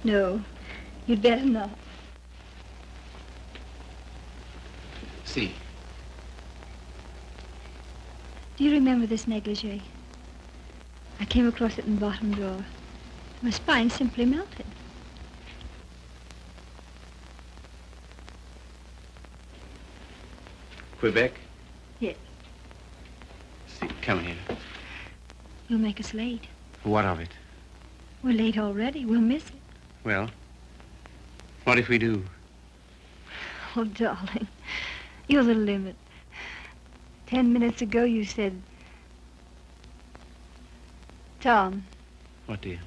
[SPEAKER 4] No, you'd better not.
[SPEAKER 1] See.
[SPEAKER 4] Do you remember this negligee? I came across it in the bottom drawer. My spine simply melted.
[SPEAKER 1] Quebec?
[SPEAKER 4] Yes.
[SPEAKER 1] See, come here.
[SPEAKER 4] You'll make us late.
[SPEAKER 1] What of it?
[SPEAKER 4] We're late already. We'll miss it.
[SPEAKER 1] Well, what if we do?
[SPEAKER 4] Oh, darling, you're the limit. 10 minutes ago you said... Tom.
[SPEAKER 1] What, dear?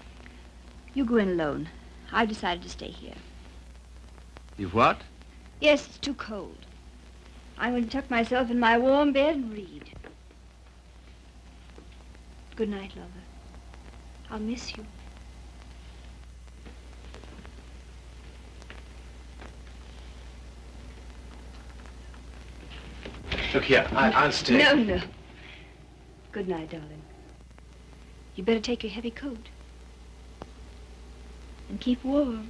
[SPEAKER 4] You go in alone. I've decided to stay here.
[SPEAKER 1] You've what?
[SPEAKER 4] Yes, it's too cold. I'm going to tuck myself in my warm bed and read. Good night, lover. I'll miss you.
[SPEAKER 1] Look here, I'll stay.
[SPEAKER 4] No, no. Good night, darling. You better take your heavy coat. And keep warm.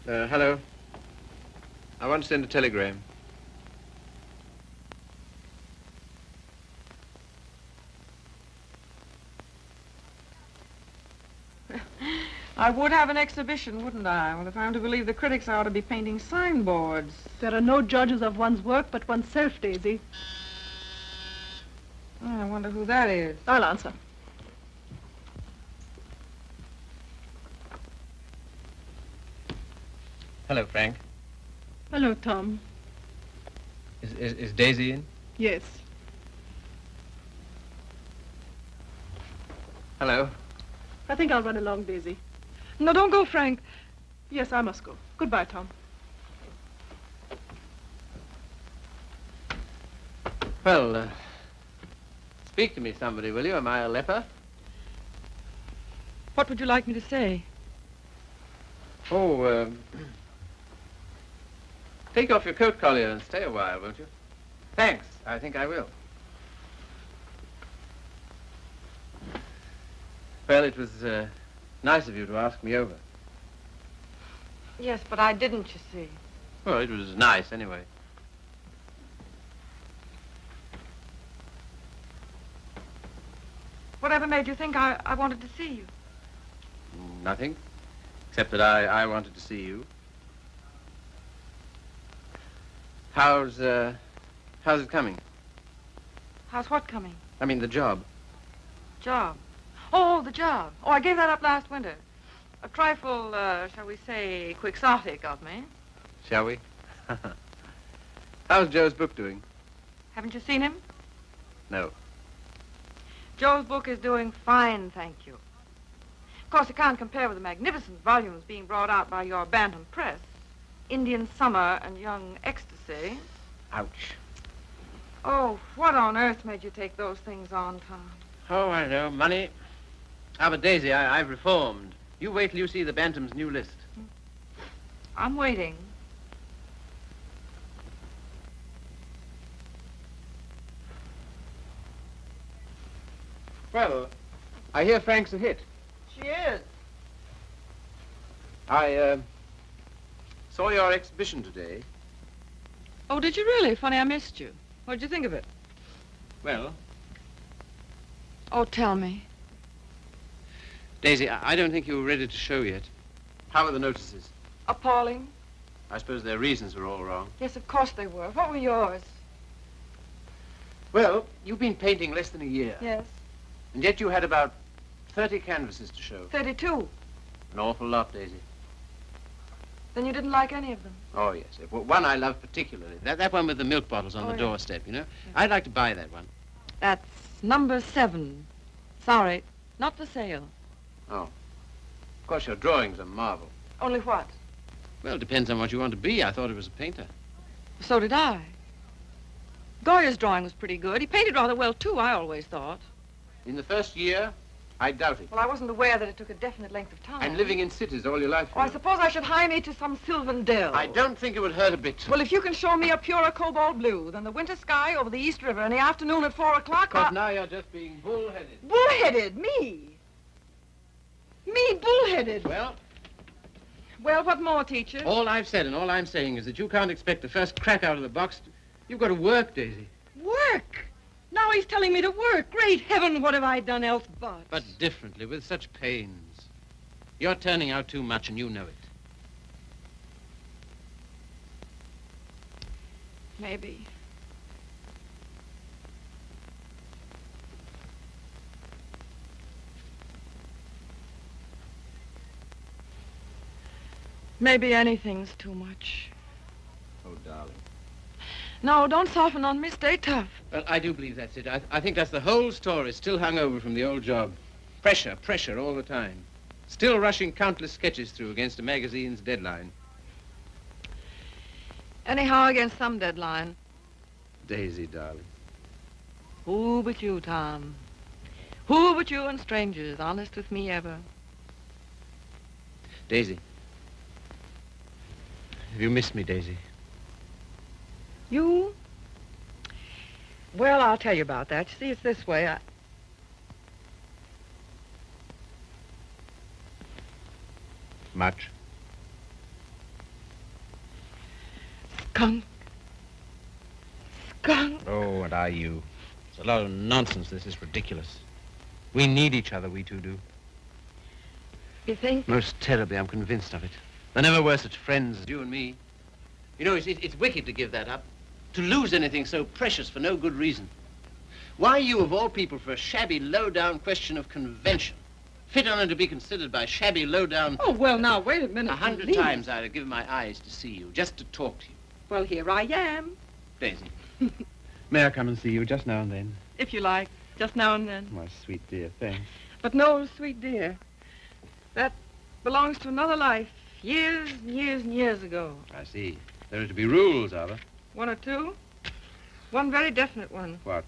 [SPEAKER 1] Hello. I want to send a telegram.
[SPEAKER 7] I would have an exhibition, wouldn't I? Well, if I'm to believe the critics, I ought to be painting signboards.
[SPEAKER 9] There are no judges of one's work but oneself, Daisy.
[SPEAKER 7] Oh, I wonder who that is.
[SPEAKER 9] I'll answer.
[SPEAKER 1] Hello, Frank.
[SPEAKER 9] Hello, Tom.
[SPEAKER 1] Is Daisy in?
[SPEAKER 9] Yes.
[SPEAKER 1] Hello.
[SPEAKER 9] I think I'll run along, Daisy.
[SPEAKER 7] No, don't go, Frank.
[SPEAKER 9] Yes, I must go. Goodbye, Tom.
[SPEAKER 1] Well, speak to me, somebody, will you? Am I a leper?
[SPEAKER 7] What would you like me to say?
[SPEAKER 1] Oh, take off your coat collar and stay a while, won't you? Thanks. I think I will. Well, it was nice of you to ask me over.
[SPEAKER 7] Yes, but I didn't, you see.
[SPEAKER 1] Well, it was nice anyway.
[SPEAKER 7] Whatever made you think I wanted to see you?
[SPEAKER 1] Nothing, except that I wanted to see you. How's it coming?
[SPEAKER 7] How's what coming?
[SPEAKER 1] I mean, the job.
[SPEAKER 7] Job. Oh, the job. Oh, I gave that up last winter. A trifle, shall we say, quixotic of me.
[SPEAKER 1] Shall we? How's Joe's book doing?
[SPEAKER 7] Haven't you seen him?
[SPEAKER 1] No.
[SPEAKER 7] Joe's book is doing fine, thank you. Of course, it can't compare with the magnificent volumes being brought out by your Bantam Press. Indian Summer and Young Ecstasy.
[SPEAKER 1] Ouch.
[SPEAKER 7] Oh, what on earth made you take those things on, Tom?
[SPEAKER 1] Oh, I know. Money. Ah, but Daisy, I've reformed. You wait till you see the Bantam's new list.
[SPEAKER 7] I'm waiting.
[SPEAKER 1] Well, I hear Frank's a hit.
[SPEAKER 7] She is.
[SPEAKER 1] I saw your exhibition today.
[SPEAKER 7] Oh, did you really? Funny, I missed you. What did you think of it?
[SPEAKER 1] Well,
[SPEAKER 7] Oh, tell me.
[SPEAKER 1] Daisy, I don't think you were ready to show yet. How were the notices?
[SPEAKER 7] Appalling.
[SPEAKER 1] I suppose their reasons were all wrong.
[SPEAKER 7] Yes, of course they were. What were yours?
[SPEAKER 1] Well, you've been painting less than a year.
[SPEAKER 7] Yes.
[SPEAKER 1] And yet you had about 30 canvases to show.
[SPEAKER 7] 32.
[SPEAKER 1] An awful lot, Daisy.
[SPEAKER 7] Then you didn't like any of them?
[SPEAKER 1] Oh, yes. Well, one I love particularly. That one with the milk bottles on
[SPEAKER 7] Oh,
[SPEAKER 1] the
[SPEAKER 7] yeah.
[SPEAKER 1] doorstep, you know? I'd like to buy that one.
[SPEAKER 7] That's number 7. Sorry, not for sale.
[SPEAKER 1] Oh. Of course, your drawing's a marvel.
[SPEAKER 7] Only what?
[SPEAKER 1] Well, it depends on what you want to be. I thought it was a painter.
[SPEAKER 7] So did I. Goya's drawing was pretty good. He painted rather well, too, I always thought.
[SPEAKER 1] In the first year, I doubt it.
[SPEAKER 7] Well, I wasn't aware that it took a definite length of time.
[SPEAKER 1] And living in cities all your life.
[SPEAKER 7] Oh, I suppose I should hie me to some sylvan dell.
[SPEAKER 1] I don't think it would hurt a bit.
[SPEAKER 7] Well, if you can show me a purer cobalt blue than the winter sky over the East River in the afternoon at 4 o'clock,
[SPEAKER 1] Because now you're just being bullheaded.
[SPEAKER 7] Bullheaded? Me? Me bullheaded?
[SPEAKER 1] Well,
[SPEAKER 7] Well, what more, teacher?
[SPEAKER 1] all I've said and all I'm saying is that you can't expect the first crack out of the box. You've got to work, Daisy.
[SPEAKER 7] Work? Now he's telling me to work. Great heaven, what have I done else but?
[SPEAKER 1] But differently, with such pains. You're turning out too much and you know it.
[SPEAKER 7] Maybe. Maybe anything's too much.
[SPEAKER 1] Oh, darling.
[SPEAKER 7] No, don't soften on me. Stay tough.
[SPEAKER 1] Well, I do believe that's it. I think that's the whole story, still hung over from the old job. Pressure all the time. Still rushing countless sketches through against a magazine's deadline.
[SPEAKER 7] Anyhow, against some deadline.
[SPEAKER 1] Daisy, darling.
[SPEAKER 7] Who but you, Tom? Who but you and strangers, honest with me ever?
[SPEAKER 1] Daisy. Have you missed me, Daisy?
[SPEAKER 7] You? Well, I'll tell you about that. You see, it's this way.
[SPEAKER 1] Much.
[SPEAKER 7] Skunk. Skunk.
[SPEAKER 1] Oh, what are you? It's a lot of nonsense. This is ridiculous. We need each other, we two do.
[SPEAKER 7] You think?
[SPEAKER 1] Most terribly, I'm convinced of it. There never were such friends as you and me. You know, it's wicked to give that up. To lose anything so precious for no good reason. Why you, of all people, for a shabby, low-down question of convention? Fit only to be considered by shabby, low-down...
[SPEAKER 7] Oh, well, now, wait a minute.
[SPEAKER 1] 100
[SPEAKER 7] please.
[SPEAKER 1] times I'd have given my eyes to see you, just to talk to you.
[SPEAKER 7] Well, here I am.
[SPEAKER 1] Daisy, may I come and see you just now and then?
[SPEAKER 7] If you like, just now and then.
[SPEAKER 1] My sweet dear, thanks.
[SPEAKER 7] But no, sweet dear, that belongs to another life, years and years and years ago.
[SPEAKER 1] I see. There are to be rules, are there?
[SPEAKER 7] 1 or 2. One very definite one.
[SPEAKER 1] What?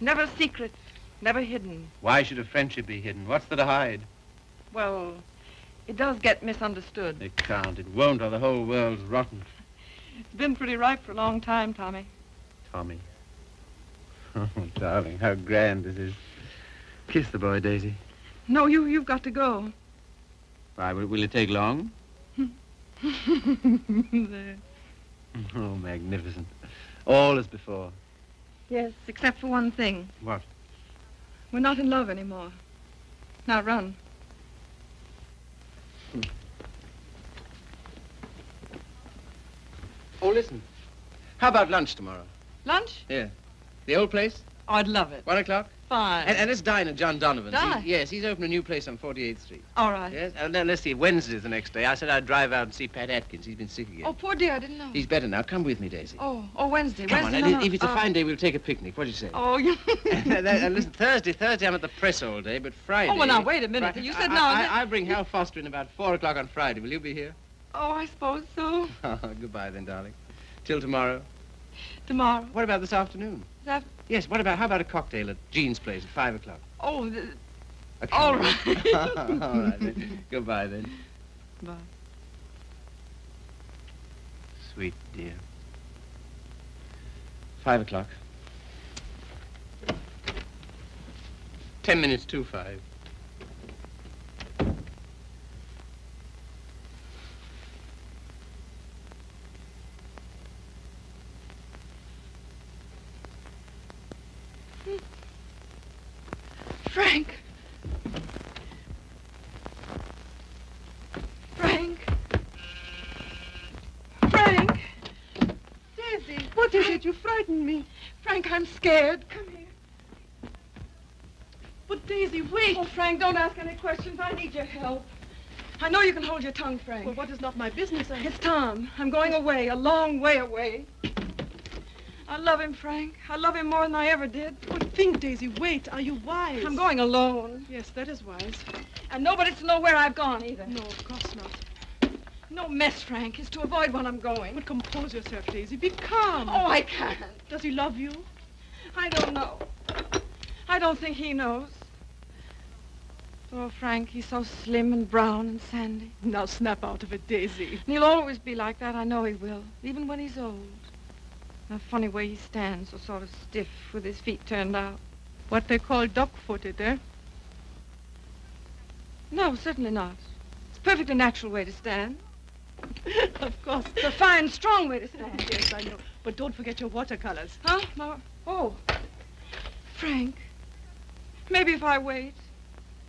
[SPEAKER 7] Never secret, never hidden.
[SPEAKER 1] Why should a friendship be hidden? What's there to hide?
[SPEAKER 7] Well, it does get misunderstood.
[SPEAKER 1] It can't. It won't, or the whole world's rotten.
[SPEAKER 7] It's been pretty ripe for a long time, Tommy.
[SPEAKER 1] Tommy. Oh, darling, how grand this is. Kiss the boy, Daisy.
[SPEAKER 7] No, you've got to go.
[SPEAKER 1] Why, will it take long?
[SPEAKER 7] There.
[SPEAKER 1] Oh, magnificent. All as before.
[SPEAKER 7] Yes, except for one thing.
[SPEAKER 1] What?
[SPEAKER 7] We're not in love anymore. Now run.
[SPEAKER 1] Oh, listen. How about lunch tomorrow?
[SPEAKER 7] Lunch?
[SPEAKER 1] Yeah. The old place?
[SPEAKER 7] Oh, I'd love it.
[SPEAKER 1] 1 o'clock?
[SPEAKER 7] Fine.
[SPEAKER 1] And let's dine at John Donovan's.
[SPEAKER 7] Dine?
[SPEAKER 1] Yes, he's opened a new place on 48th Street.
[SPEAKER 7] All right.
[SPEAKER 1] Yes, and then let's see, Wednesday's the next day. I said I'd drive out and see Pat Atkins. He's been sick again.
[SPEAKER 7] Oh, poor dear, I didn't know.
[SPEAKER 1] He's better now. Come with me, Daisy.
[SPEAKER 7] Oh, Wednesday.
[SPEAKER 1] Come on,
[SPEAKER 7] Wednesday.
[SPEAKER 1] and if it's a fine day, we'll take a picnic. What do you say?
[SPEAKER 7] Oh, you...
[SPEAKER 1] And listen, Thursday I'm at the press all day, but Friday...
[SPEAKER 7] Oh, well, now, wait a minute. You said now...
[SPEAKER 1] I'll bring Hal Foster in about 4 o'clock on Friday. Will you be here?
[SPEAKER 7] Oh, I suppose so.
[SPEAKER 1] Oh, goodbye then, darling. Till tomorrow.
[SPEAKER 7] Tomorrow.
[SPEAKER 1] What about this afternoon?
[SPEAKER 7] That...
[SPEAKER 1] Yes, how about a cocktail at Jean's place at 5 o'clock?
[SPEAKER 7] Oh,
[SPEAKER 1] Okay.
[SPEAKER 7] all right.
[SPEAKER 1] All right, then. Goodbye, then.
[SPEAKER 7] Bye.
[SPEAKER 1] Sweet dear. 5 o'clock. 10 minutes to 5.
[SPEAKER 7] Frank. Frank. Frank. Daisy.
[SPEAKER 9] What is it? You frightened me.
[SPEAKER 7] Frank, I'm scared. Come here.
[SPEAKER 9] But Daisy, wait.
[SPEAKER 7] Oh, Frank, don't ask any questions. I need your help. I know you can hold your tongue, Frank.
[SPEAKER 9] Well, what is not my business?
[SPEAKER 7] It's Tom. I'm going away, a long way away. I love him, Frank. I love him more than I ever did.
[SPEAKER 9] But think, Daisy, wait. Are you wise?
[SPEAKER 7] I'm going alone.
[SPEAKER 9] Yes, that is wise.
[SPEAKER 7] And nobody's to know where I've gone, either.
[SPEAKER 9] No, of course not.
[SPEAKER 7] No mess, Frank. It's to avoid when I'm going.
[SPEAKER 9] But compose yourself, Daisy. Be calm.
[SPEAKER 7] Oh, I can't.
[SPEAKER 9] Does he love you?
[SPEAKER 7] I don't know. I don't think he knows. Oh, Frank, he's so slim and brown and sandy.
[SPEAKER 9] Now snap out of it, Daisy.
[SPEAKER 7] And he'll always be like that. I know he will, even when he's old. A funny way he stands, so sort of stiff with his feet turned out.
[SPEAKER 9] What they call duck-footed, eh?
[SPEAKER 7] No, certainly not. It's a perfectly natural way to stand.
[SPEAKER 9] Of course.
[SPEAKER 7] It's a fine, strong way to stand.
[SPEAKER 9] Yes, I know. But don't forget your watercolors.
[SPEAKER 7] Huh? No. Oh. Frank, maybe if I wait,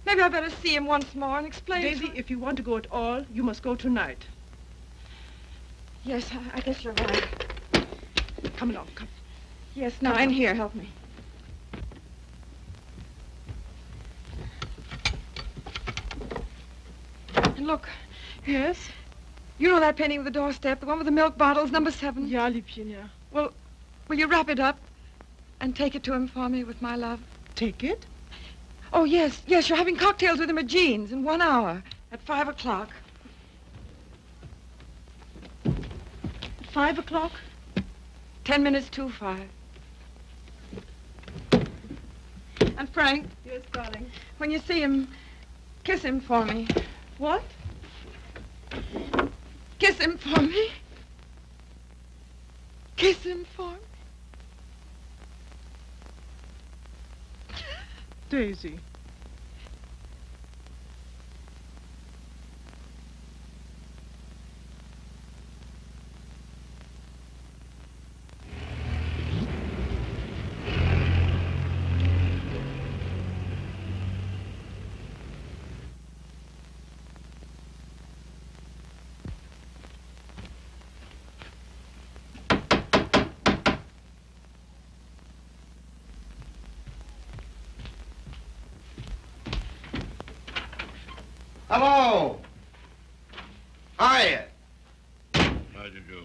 [SPEAKER 7] maybe I better see him once more and explain
[SPEAKER 9] Daisy,
[SPEAKER 7] to...
[SPEAKER 9] if you want to go at all, you must go tonight.
[SPEAKER 7] Yes, I guess you're right.
[SPEAKER 9] Come along, come.
[SPEAKER 7] Yes, now, in here, help me. And look,
[SPEAKER 9] Yes?
[SPEAKER 7] you know that painting of the doorstep, the one with the milk bottles, number 7?
[SPEAKER 9] Ja, Liebchen, ja.
[SPEAKER 7] Well, will you wrap it up and take it to him for me with my love?
[SPEAKER 9] Take it?
[SPEAKER 7] Oh, yes, you're having cocktails with him at Jean's in 1 hour at 5 o'clock.
[SPEAKER 9] At 5 o'clock?
[SPEAKER 7] 10 minutes to 5. And Frank,
[SPEAKER 9] Yes, darling.
[SPEAKER 7] when you see him, kiss him for me.
[SPEAKER 9] What?
[SPEAKER 7] Kiss him for me. Kiss him for me.
[SPEAKER 9] Daisy.
[SPEAKER 6] Hello. Hiya.
[SPEAKER 3] How do you do?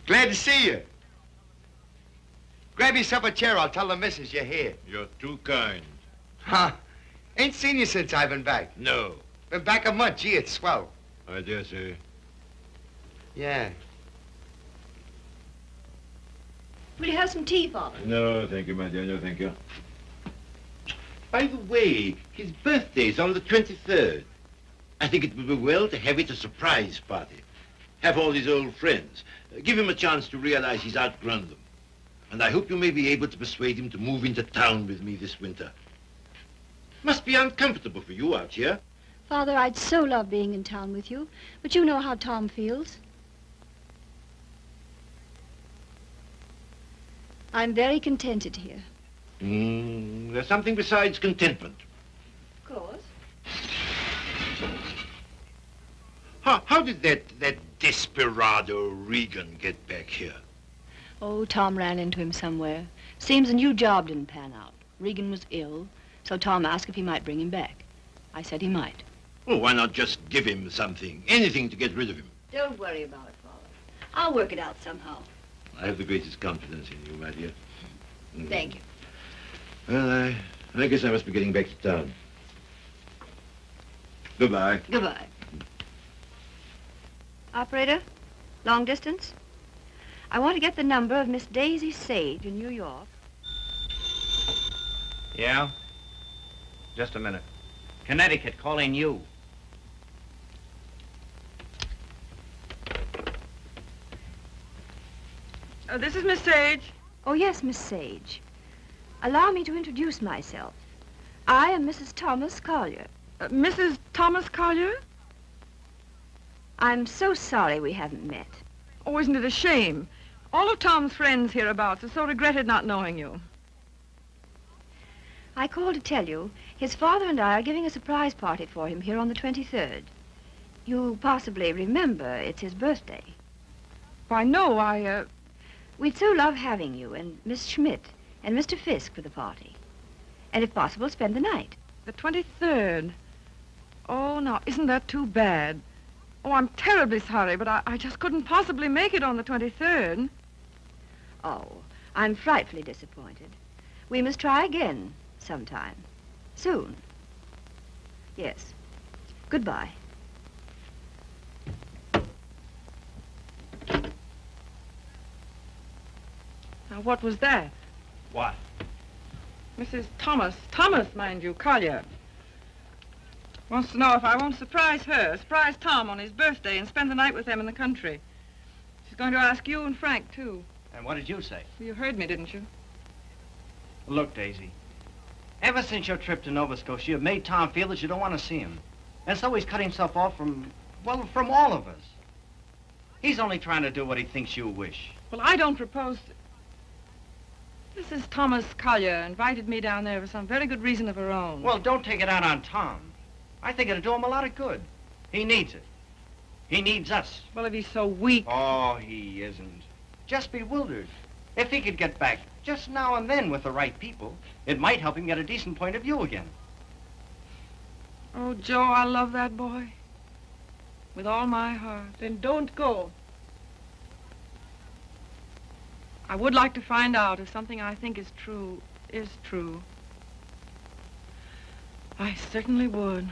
[SPEAKER 6] Glad to see you. Grab yourself a chair. I'll tell the missus you're here.
[SPEAKER 3] You're too kind.
[SPEAKER 6] Huh? Ain't seen you since I've been back.
[SPEAKER 3] No.
[SPEAKER 6] Been back a month. Gee, it's swell.
[SPEAKER 3] I dare say.
[SPEAKER 6] Yeah.
[SPEAKER 4] Will you have some tea, Father?
[SPEAKER 3] No, thank you, my dear. No, thank you. By the way, his birthday's on the 23rd. I think it would be well to have it a surprise party. Have all his old friends. Give him a chance to realize he's outgrown them. And I hope you may be able to persuade him to move into town with me this winter. Must be uncomfortable for you out here.
[SPEAKER 4] Father, I'd so love being in town with you, but you know how Tom feels. I'm very contented here.
[SPEAKER 3] There's something besides contentment.
[SPEAKER 4] Of course.
[SPEAKER 3] How did that desperado Regan get back here?
[SPEAKER 4] Oh, Tom ran into him somewhere. Seems a new job didn't pan out. Regan was ill, so Tom asked if he might bring him back. I said he might.
[SPEAKER 3] Well, why not just give him something, anything to get rid of him?
[SPEAKER 4] Don't worry about it, Father. I'll work it out somehow.
[SPEAKER 3] I have the greatest confidence in you, my dear.
[SPEAKER 4] Thank you.
[SPEAKER 3] Well, I guess I must be getting back to town. Goodbye.
[SPEAKER 4] Goodbye. Operator, Long distance? I want to get the number of Miss Daisy Sage in New York.
[SPEAKER 10] Yeah? Just a minute. Connecticut, calling you.
[SPEAKER 7] This is Miss Sage.
[SPEAKER 4] Oh, yes, Miss Sage. Allow me to introduce myself. I am Mrs. Thomas Collier.
[SPEAKER 7] Mrs. Thomas Collier?
[SPEAKER 4] I'm so sorry we haven't met.
[SPEAKER 7] Oh, isn't it a shame? All of Tom's friends hereabouts have so regretted not knowing you.
[SPEAKER 4] I called to tell you his father and I are giving a surprise party for him here on the 23rd. You possibly remember it's his birthday.
[SPEAKER 7] Why, no,
[SPEAKER 4] We'd so love having you and Miss Schmidt and Mr. Fisk for the party. And if possible, spend the night.
[SPEAKER 7] The 23rd. Oh, now, isn't that too bad? Oh, I'm terribly sorry, but I just couldn't possibly make it on the 23rd.
[SPEAKER 4] Oh, I'm frightfully disappointed. We must try again sometime. Soon. Yes. Goodbye.
[SPEAKER 7] Now, what was that?
[SPEAKER 10] What?
[SPEAKER 7] Mrs. Thomas, mind you, Collier. Wants to know if I won't surprise Tom on his birthday and spend the night with them in the country. She's going to ask you and Frank, too.
[SPEAKER 10] And what did you say?
[SPEAKER 7] You heard me, didn't you?
[SPEAKER 10] Look, Daisy, ever since your trip to Nova Scotia, you've made Tom feel that you don't want to see him. And so he's cut himself off from all of us. He's only trying to do what he thinks you wish.
[SPEAKER 7] Well, I don't propose to... Mrs. Thomas Collier invited me down there for some very good reason of her own.
[SPEAKER 10] Well, don't take it out on Tom. I think it'll do him a lot of good. He needs it. He needs us.
[SPEAKER 7] Well, if he's so weak...
[SPEAKER 10] Oh, he isn't. Just bewildered. If he could get back just now and then with the right people, it might help him get a decent point of view again.
[SPEAKER 7] Oh, Joe, I love that boy. With all my heart.
[SPEAKER 9] Then don't go.
[SPEAKER 7] I would like to find out if something I think is true. I certainly would.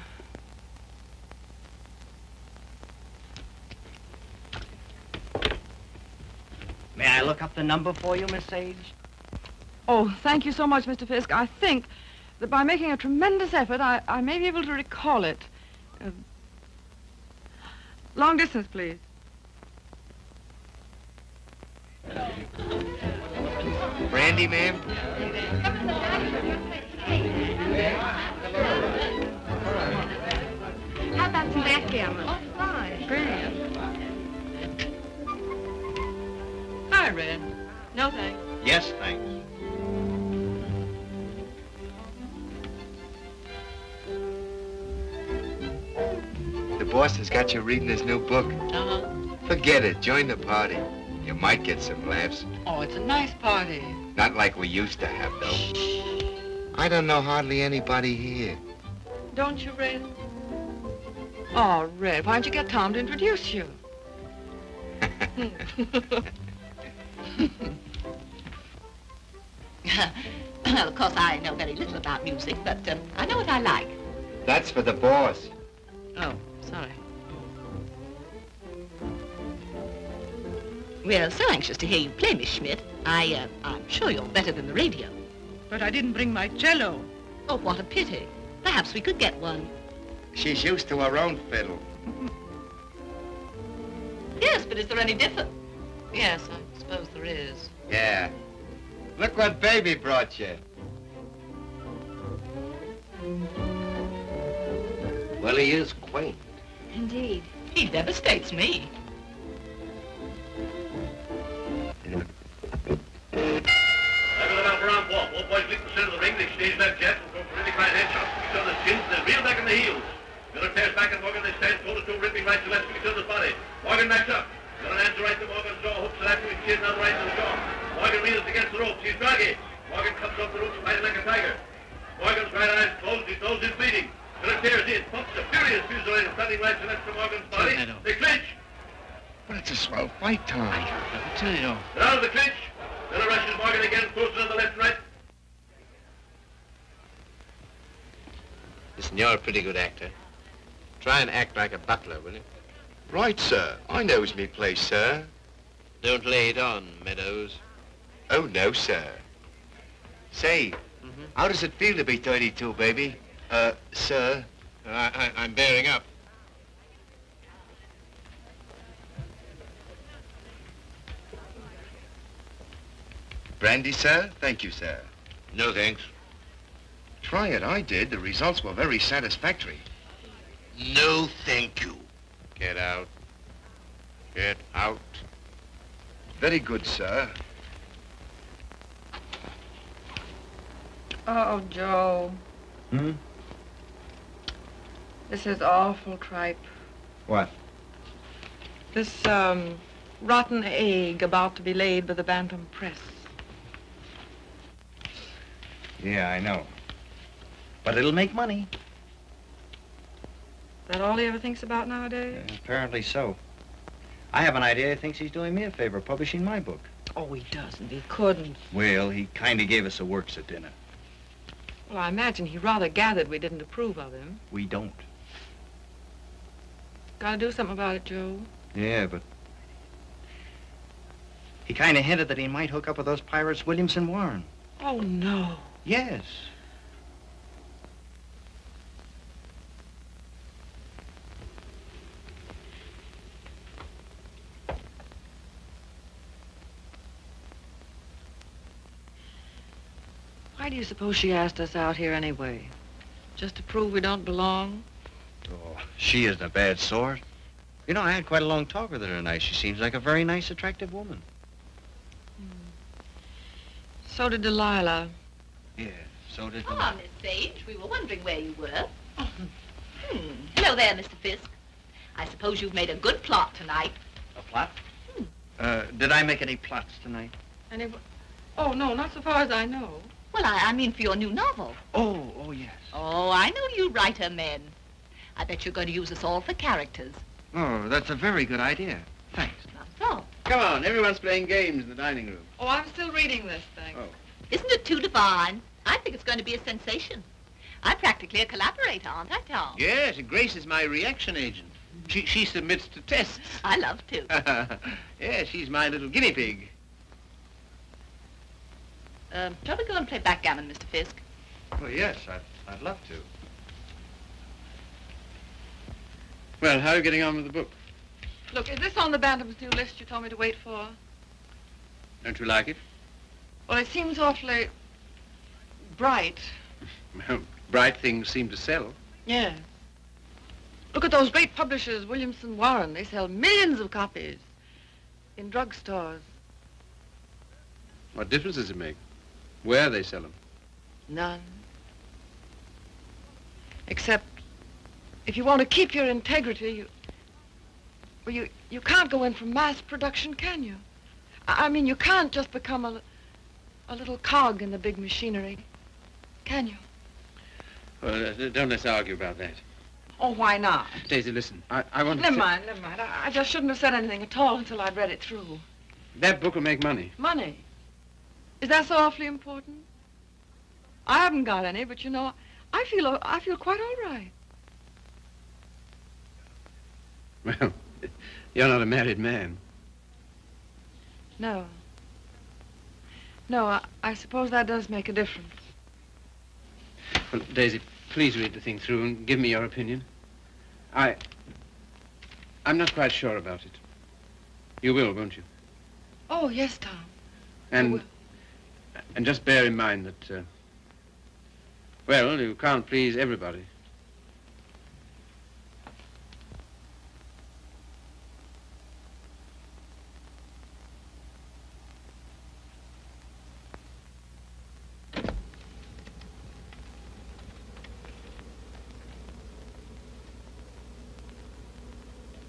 [SPEAKER 10] May I look up the number for you, Miss Sage?
[SPEAKER 7] Oh, thank you so much, Mr. Fisk. I think that by making a tremendous effort, I may be able to recall it. Long distance, please.
[SPEAKER 1] Brandy, ma'am?
[SPEAKER 8] How about some backgammon?
[SPEAKER 7] Oh, fine. Great. Hi, Red. No, thanks.
[SPEAKER 10] Yes, thanks.
[SPEAKER 11] The boss has got you reading his new book.
[SPEAKER 12] Uh-huh.
[SPEAKER 11] Forget it. Join the party. You might get some laughs.
[SPEAKER 12] Oh, it's a nice party.
[SPEAKER 11] Not like we used to have, though. I don't know hardly anybody here.
[SPEAKER 7] Don't you, Red? Oh, Red, why don't you get Tom to introduce you?
[SPEAKER 8] Well, of course, I know very little about music, but I know what I like.
[SPEAKER 11] That's for the boss.
[SPEAKER 8] Oh, sorry. We're so anxious to hear you play, Miss Schmidt. I'm sure you're better than the radio.
[SPEAKER 9] But I didn't bring my cello.
[SPEAKER 8] Oh, what a pity. Perhaps we could get one.
[SPEAKER 11] She's used to her own fiddle.
[SPEAKER 8] Yes, but is there any difference?
[SPEAKER 12] Yes, I suppose there is.
[SPEAKER 11] Yeah. Look what Baby brought you.
[SPEAKER 1] Well, he is quaint.
[SPEAKER 4] Indeed.
[SPEAKER 8] He devastates me.
[SPEAKER 3] All boys leap the center of the ring, they exchange that jet and go for really fine headshots to each other's chins, then reel back in the heels. Miller tears back and Morgan, they stand toe-to-toe, ripping right to left to each other's body. Morgan backs up. Miller hands the right to Morgan's jaw, hooks the left to his chin, now the right to the jaw. Morgan reels against the ropes, he's draggy. Morgan comes off the ropes, fighting like a tiger. Morgan's right eye's closed, his nose is bleeding. Miller tears in, pumps a furious fusillade of stunning right to left to Morgan's body. They clinch.
[SPEAKER 11] But it's a swell fight, Tom.
[SPEAKER 3] I tell you. They're out of the clinch. Miller rushes Morgan again, throws it on the left and right.
[SPEAKER 1] Listen, you're a pretty good actor. Try and act like a butler, will you?
[SPEAKER 11] Right, sir. I knows me place, sir.
[SPEAKER 1] Don't lay it on, Meadows.
[SPEAKER 11] Oh, no, sir. Say, how does it feel to be 32, baby? Sir?
[SPEAKER 1] I'm bearing up.
[SPEAKER 11] Brandy, sir? Thank you, sir.
[SPEAKER 3] No, thanks.
[SPEAKER 11] Try it. I did. The results were very satisfactory.
[SPEAKER 3] No, thank you.
[SPEAKER 1] Get out. Get out.
[SPEAKER 11] Very good, sir.
[SPEAKER 7] Oh, Joe.
[SPEAKER 10] Hmm?
[SPEAKER 7] This is awful tripe.
[SPEAKER 10] What?
[SPEAKER 7] This, rotten egg about to be laid by the Bantam Press.
[SPEAKER 10] Yeah, I know. But it'll make money.
[SPEAKER 7] Is that all he ever thinks about nowadays?
[SPEAKER 10] Apparently so. I have an idea he thinks he's doing me a favor, publishing my book.
[SPEAKER 7] Oh, he doesn't. He couldn't.
[SPEAKER 10] Well, he kind of gave us a works at dinner.
[SPEAKER 7] Well, I imagine he rather gathered we didn't approve of him.
[SPEAKER 10] We don't.
[SPEAKER 7] Gotta do something about it, Joe.
[SPEAKER 10] Yeah, but... He kind of hinted that he might hook up with those pirates, Williamson Warren.
[SPEAKER 7] Oh, no.
[SPEAKER 10] Yes.
[SPEAKER 7] Why do you suppose she asked us out here anyway? Just to prove we don't belong?
[SPEAKER 10] Oh, she isn't a bad sort. You know, I had quite a long talk with her tonight. She seems like a very nice, attractive woman.
[SPEAKER 7] So did Delilah.
[SPEAKER 10] Yeah, so did
[SPEAKER 8] Ah, Miss Sage, we were wondering where you were. Hello there, Mr. Fisk. I suppose you've made a good plot tonight.
[SPEAKER 10] A plot? Did I make any plots tonight?
[SPEAKER 7] Oh, no, not so far as I know.
[SPEAKER 8] Well, I mean for your new novel.
[SPEAKER 10] Oh, yes.
[SPEAKER 8] Oh, I know you writer men. I bet you're going to use us all for characters.
[SPEAKER 10] Oh, that's a very good idea. Thanks.
[SPEAKER 8] Not so.
[SPEAKER 1] Come on, everyone's playing games in the dining room.
[SPEAKER 7] Oh, I'm still reading this thing.
[SPEAKER 1] Oh.
[SPEAKER 8] Isn't it too divine? I think it's going to be a sensation. I'm practically a collaborator, aren't I, Tom?
[SPEAKER 1] Yes, Grace is my reaction agent. She submits to tests.
[SPEAKER 8] I love to.
[SPEAKER 1] Yeah, she's my little guinea pig.
[SPEAKER 8] Shall we go and play backgammon, Mr. Fisk?
[SPEAKER 10] Well, yes, I'd love to.
[SPEAKER 1] Well, how are you getting on with the book?
[SPEAKER 7] Look, is this on the Bantam's new list you told me to wait for?
[SPEAKER 1] Don't you like it?
[SPEAKER 7] Well, it seems awfully bright.
[SPEAKER 1] Well, bright things seem to sell.
[SPEAKER 7] Yeah. Look at those great publishers, Williamson Warren. They sell millions of copies in drugstores.
[SPEAKER 1] What difference does it make? Where they sell them?
[SPEAKER 7] None. Except if you want to keep your integrity, you can't go in for mass production, can you? I mean, you can't just become a little cog in the big machinery, can you?
[SPEAKER 1] Well, don't let's argue about that.
[SPEAKER 7] Oh, why not?
[SPEAKER 1] Daisy, listen, I want to...
[SPEAKER 7] Never mind. I just shouldn't have said anything at all until I'd read it through.
[SPEAKER 1] That book will make money.
[SPEAKER 7] Money? Is that so awfully important? I haven't got any, but you know, I feel quite all right.
[SPEAKER 1] Well, you're not a married man.
[SPEAKER 7] No. No, I suppose that does make a difference.
[SPEAKER 1] Well, Daisy, please read the thing through and give me your opinion. I'm not quite sure about it. You will, won't you?
[SPEAKER 7] Oh, yes, Tom.
[SPEAKER 1] And just bear in mind that, well, you can't please everybody.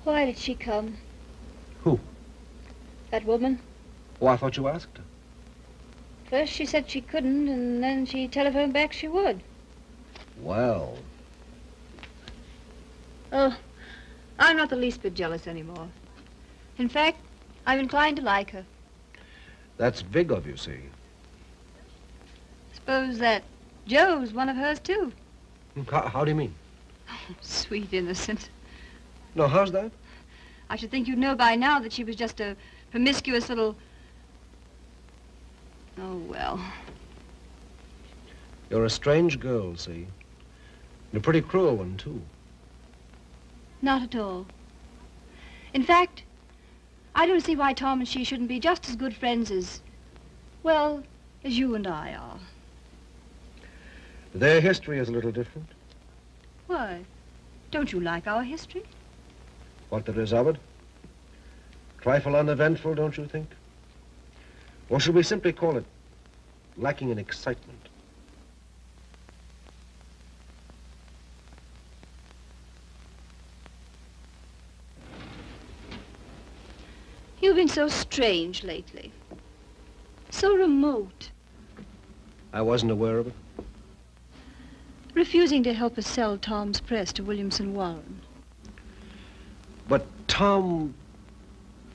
[SPEAKER 4] Why did she come?
[SPEAKER 5] Who?
[SPEAKER 4] That woman.
[SPEAKER 5] Oh, I thought you asked her.
[SPEAKER 4] First she said she couldn't, and then she telephoned back she would.
[SPEAKER 5] Well.
[SPEAKER 4] Oh, I'm not the least bit jealous anymore. In fact, I'm inclined to like her.
[SPEAKER 5] That's big of you, see.
[SPEAKER 4] Suppose that Joe's one of hers, too.
[SPEAKER 5] How do you mean?
[SPEAKER 4] Oh, sweet innocent.
[SPEAKER 5] No, how's that?
[SPEAKER 4] I should think you'd know by now that she was just a promiscuous little... Oh, well.
[SPEAKER 5] You're a strange girl, see? And a pretty cruel one, too.
[SPEAKER 4] Not at all. In fact, I don't see why Tom and she shouldn't be just as good friends as, well, as you and I are.
[SPEAKER 5] Their history is a little different.
[SPEAKER 4] Why? Don't you like our history?
[SPEAKER 5] What there is of it? Trifle uneventful, don't you think? Or should we simply call it lacking in excitement?
[SPEAKER 4] You've been so strange lately. So remote.
[SPEAKER 5] I wasn't aware of it.
[SPEAKER 4] Refusing to help us sell Tom's press to Williamson Warren.
[SPEAKER 5] But Tom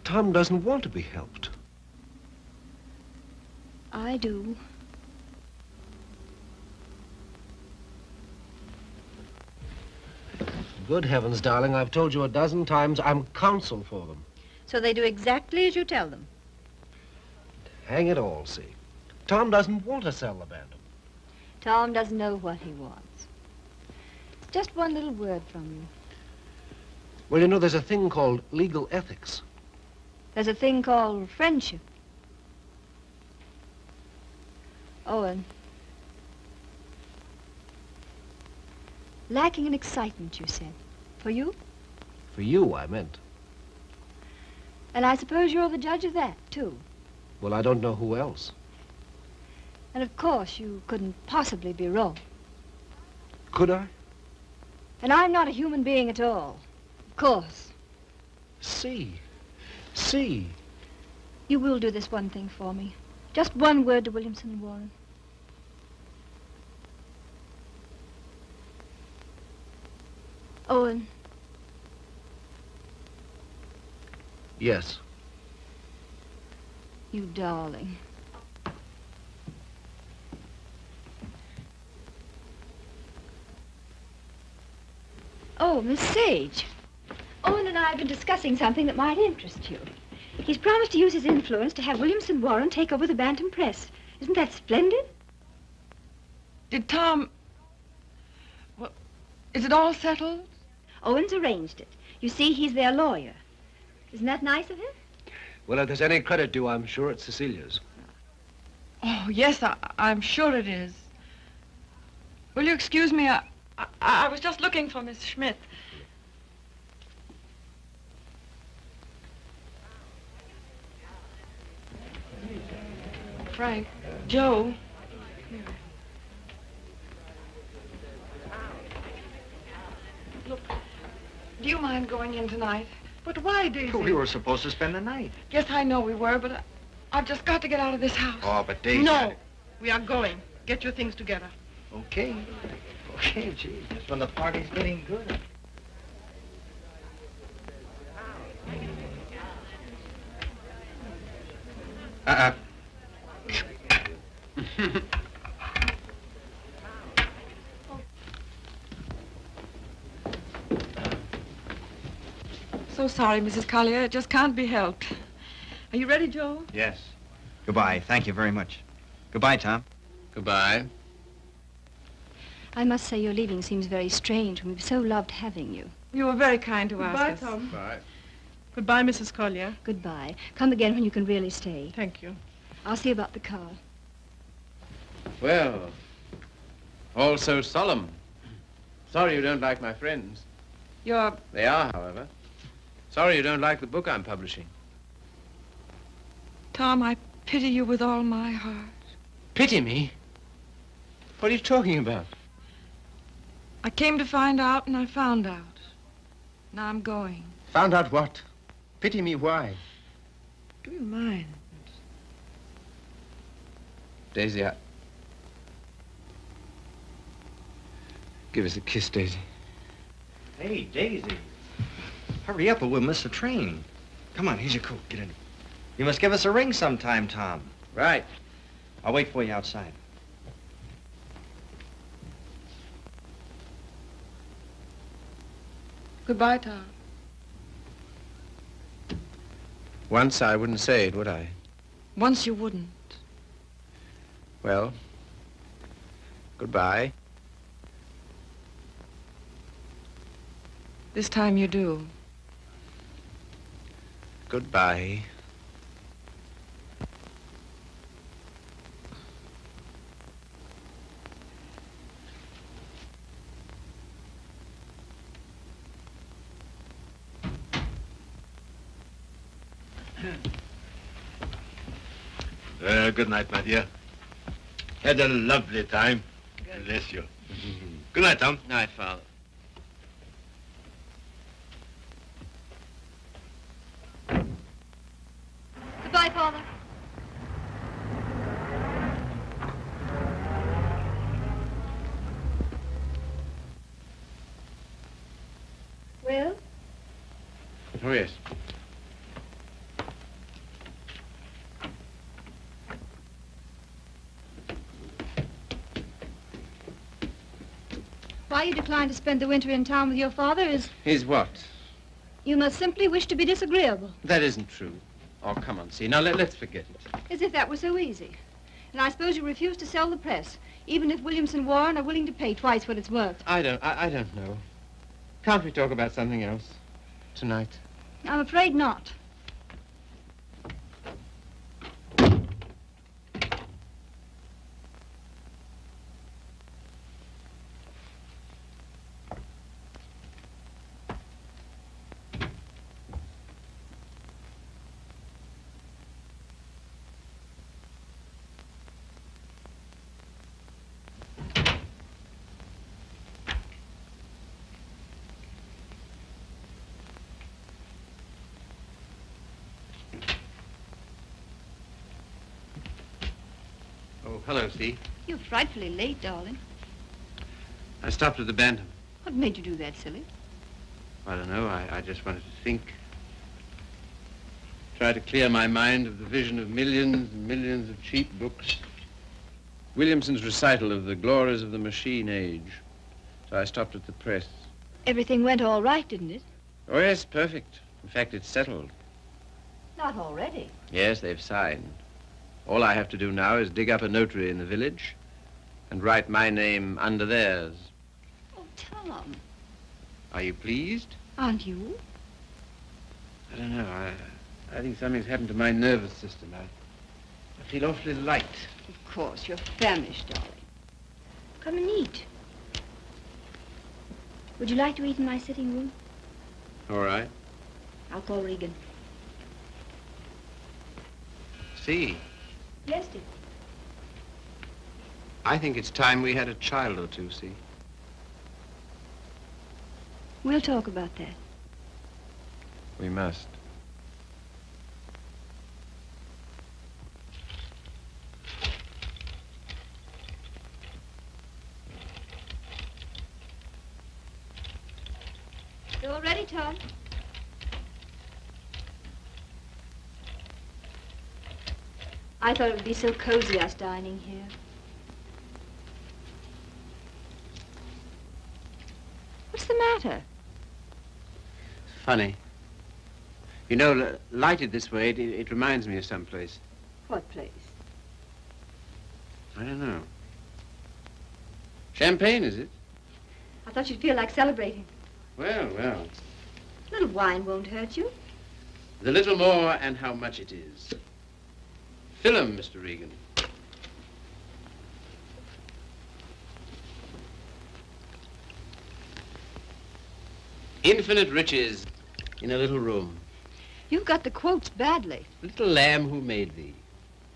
[SPEAKER 5] doesn't want to be helped.
[SPEAKER 4] I do.
[SPEAKER 5] Good heavens, darling, I've told you a dozen times I'm counsel for them.
[SPEAKER 4] So they do exactly as you tell them.
[SPEAKER 5] Hang it all, see. Tom doesn't want to sell the Bantam.
[SPEAKER 4] Tom doesn't know what he wants. It's just one little word from you.
[SPEAKER 5] Well, you know, there's a thing called legal ethics.
[SPEAKER 4] There's a thing called friendship. Owen. Lacking in excitement, you said. For you?
[SPEAKER 5] For you, I meant.
[SPEAKER 4] And I suppose you're the judge of that, too.
[SPEAKER 5] Well, I don't know who else.
[SPEAKER 4] And of course, you couldn't possibly be wrong.
[SPEAKER 5] Could I?
[SPEAKER 4] And I'm not a human being at all. Of course.
[SPEAKER 5] See.
[SPEAKER 4] You will do this one thing for me. Just one word to Williamson Warren. Owen.
[SPEAKER 5] Yes.
[SPEAKER 4] You darling. Oh, Miss Sage. Owen and I have been discussing something that might interest you. He's promised to use his influence to have Williamson Warren take over the Bantam Press. Isn't that splendid?
[SPEAKER 7] Did Tom... Well, is it all settled?
[SPEAKER 4] Owen's arranged it. You see, he's their lawyer. Isn't that nice of him?
[SPEAKER 5] Well, if there's any credit due, I'm sure it's Cecilia's.
[SPEAKER 7] Oh, yes, I'm sure it is. Will you excuse me? I was just looking for Miss Schmidt. Frank, Joe. Look, do you mind going in tonight?
[SPEAKER 9] But why, Daisy?
[SPEAKER 13] We were supposed to spend the night.
[SPEAKER 7] Yes, I know we were, but I've just got to get out of this house.
[SPEAKER 13] Oh, but Daisy...
[SPEAKER 9] No, we are going. Get your things together.
[SPEAKER 13] Okay. Okay, gee, just when the party's getting good.
[SPEAKER 7] So sorry, Mrs. Collier. It just can't be helped. Are you ready, Joe?
[SPEAKER 13] Yes. Goodbye. Thank you very much. Goodbye, Tom.
[SPEAKER 1] Goodbye.
[SPEAKER 4] I must say your leaving seems very strange when we've so loved having you.
[SPEAKER 7] You were very kind to
[SPEAKER 9] Goodbye,
[SPEAKER 7] ask us.
[SPEAKER 9] Tom.
[SPEAKER 1] Bye.
[SPEAKER 9] Goodbye, Mrs. Collier.
[SPEAKER 4] Goodbye. Come again when you can really stay.
[SPEAKER 9] Thank you.
[SPEAKER 4] I'll see about the car.
[SPEAKER 1] Well, all so solemn. Sorry you don't like my friends.
[SPEAKER 7] They
[SPEAKER 1] are, however. Sorry you don't like the book I'm publishing.
[SPEAKER 7] Tom, I pity you with all my heart.
[SPEAKER 1] Pity me? What are you talking about?
[SPEAKER 7] I came to find out, and I found out. Now I'm going.
[SPEAKER 1] Found out what? Pity me why?
[SPEAKER 7] Do you mind?
[SPEAKER 1] Daisy, give us a kiss, Daisy.
[SPEAKER 13] Hey, Daisy. Hurry up or we'll miss the train. Come on, here's your coat. Get in. You must give us a ring sometime, Tom.
[SPEAKER 1] Right.
[SPEAKER 13] I'll wait for you outside.
[SPEAKER 7] Goodbye, Tom.
[SPEAKER 1] Once I wouldn't say it, would I?
[SPEAKER 7] Once you wouldn't.
[SPEAKER 1] Well, goodbye.
[SPEAKER 7] This time you do.
[SPEAKER 1] Goodbye.
[SPEAKER 3] Good night, my dear. Had a lovely time. Bless you. Good night, Tom.
[SPEAKER 1] Night, Father.
[SPEAKER 4] Goodbye, Father. Well?
[SPEAKER 1] Oh, yes.
[SPEAKER 4] Why you decline to spend the winter in town with your father is...
[SPEAKER 1] Is what?
[SPEAKER 4] You must simply wish to be disagreeable.
[SPEAKER 1] That isn't true. Oh, come on, see. Now, let's forget it.
[SPEAKER 4] As if that were so easy. And I suppose you refuse to sell the press, even if Williamson Warren are willing to pay twice what it's worth.
[SPEAKER 1] I don't know. Can't we talk about something else tonight?
[SPEAKER 4] I'm afraid not.
[SPEAKER 1] Oh, hello, Steve.
[SPEAKER 4] You're frightfully late, darling.
[SPEAKER 1] I stopped at the Bantam.
[SPEAKER 4] What made you do that, silly?
[SPEAKER 1] I don't know. I just wanted to think. Try to clear my mind of the vision of millions and millions of cheap books. Williamson's recital of the glories of the machine age. So I stopped at the press.
[SPEAKER 4] Everything went all right, didn't it?
[SPEAKER 1] Oh, yes, perfect. In fact, it's settled.
[SPEAKER 4] Not already.
[SPEAKER 1] Yes, they've signed. All I have to do now is dig up a notary in the village and write my name under theirs.
[SPEAKER 4] Oh, Tom.
[SPEAKER 1] Are you pleased?
[SPEAKER 4] Aren't you?
[SPEAKER 1] I don't know. I think something's happened to my nervous system. I feel awfully light.
[SPEAKER 4] Of course, you're famished, darling. Come and eat. Would you like to eat in my sitting room?
[SPEAKER 1] All right.
[SPEAKER 4] I'll call Regan.
[SPEAKER 1] See,
[SPEAKER 4] Yes, dear.
[SPEAKER 1] I think it's time we had a child or two, see?
[SPEAKER 4] We'll talk about that.
[SPEAKER 1] We must.
[SPEAKER 4] You all ready, Tom? I thought it would be so cozy, us dining here. What's the matter?
[SPEAKER 1] Funny. You know, lighted this way, it reminds me of someplace.
[SPEAKER 4] What place?
[SPEAKER 1] I don't know. Champagne, is it?
[SPEAKER 4] I thought you'd feel like celebrating.
[SPEAKER 1] Well, well.
[SPEAKER 4] A little wine won't hurt you.
[SPEAKER 1] The little more and how much it is. Fill 'em, Mr. Regan. Infinite riches in a little room.
[SPEAKER 4] You've got the quotes badly.
[SPEAKER 1] Little lamb who made thee.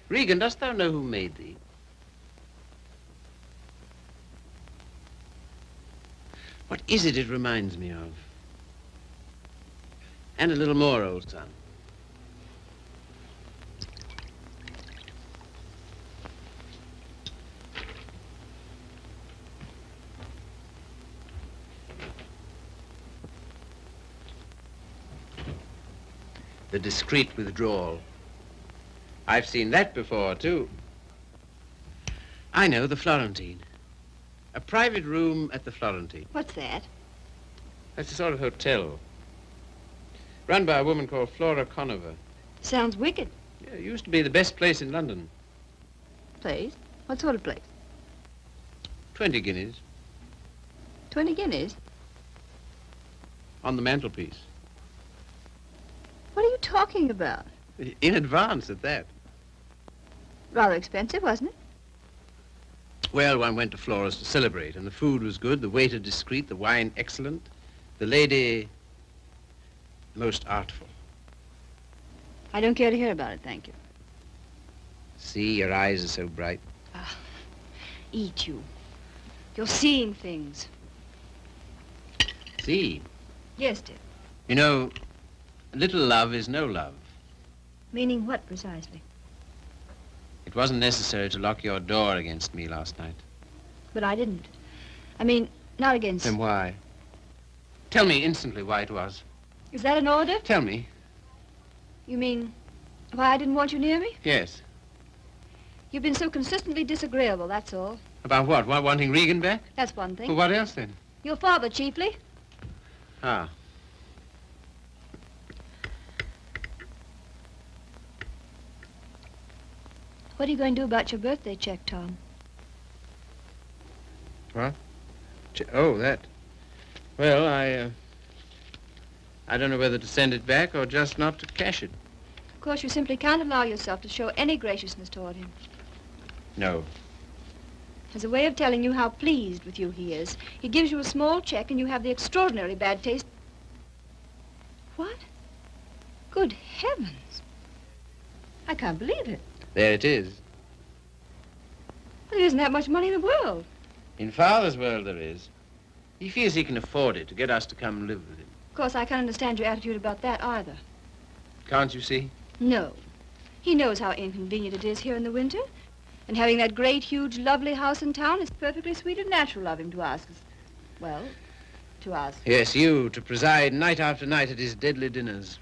[SPEAKER 1] Regan, dost thou know who made thee? What is it reminds me of? And a little more, old son. The discreet withdrawal. I've seen that before, too. I know, the Florentine. A private room at the Florentine.
[SPEAKER 4] What's that?
[SPEAKER 1] That's a sort of hotel. Run by a woman called Flora Conover.
[SPEAKER 4] Sounds wicked.
[SPEAKER 1] Yeah, it used to be the best place in London.
[SPEAKER 4] Place? What sort of place?
[SPEAKER 1] 20 guineas
[SPEAKER 4] 20 guineas?
[SPEAKER 1] on the mantelpiece.
[SPEAKER 4] What are you talking about?
[SPEAKER 1] In advance at that.
[SPEAKER 4] Rather expensive, wasn't it?
[SPEAKER 1] Well, one went to Flora's to celebrate, and the food was good, the waiter discreet, the wine excellent, the lady most artful.
[SPEAKER 4] I don't care to hear about it, thank you.
[SPEAKER 1] See, your eyes are so bright.
[SPEAKER 4] Eat you. You're seeing things.
[SPEAKER 1] See,
[SPEAKER 4] Yes, dear.
[SPEAKER 1] you know, little love is no love.
[SPEAKER 4] Meaning what, precisely?
[SPEAKER 1] It wasn't necessary to lock your door against me last night.
[SPEAKER 4] But I didn't. I mean, not against...
[SPEAKER 1] Then why? Tell me instantly why it was.
[SPEAKER 4] Is that an order?
[SPEAKER 1] Tell me.
[SPEAKER 4] You mean why I didn't want you near me?
[SPEAKER 1] Yes.
[SPEAKER 4] You've been so consistently disagreeable, that's all.
[SPEAKER 1] About what? Wanting Regan back?
[SPEAKER 4] That's one thing.
[SPEAKER 1] Well, what else then?
[SPEAKER 4] Your father, chiefly.
[SPEAKER 1] Ah.
[SPEAKER 4] What are you going to do about your birthday check, Tom?
[SPEAKER 1] What? Oh, that. Well, I don't know whether to send it back or just not to cash it.
[SPEAKER 4] Of course, you simply can't allow yourself to show any graciousness toward him.
[SPEAKER 1] No.
[SPEAKER 4] As a way of telling you how pleased with you he is, he gives you a small check and you have the extraordinary bad taste. What? Good heavens. I can't believe it.
[SPEAKER 1] There it is.
[SPEAKER 4] Well, there isn't that much money in the world.
[SPEAKER 1] In Father's world there is. He feels he can afford it to get us to come and live with him.
[SPEAKER 4] Of course, I can't understand your attitude about that either.
[SPEAKER 1] Can't you see?
[SPEAKER 4] No. He knows how inconvenient it is here in the winter. And having that great, huge, lovely house in town is perfectly sweet and natural of him to ask us. Well, to ask.
[SPEAKER 1] Yes, you, to preside night after night at his deadly dinners.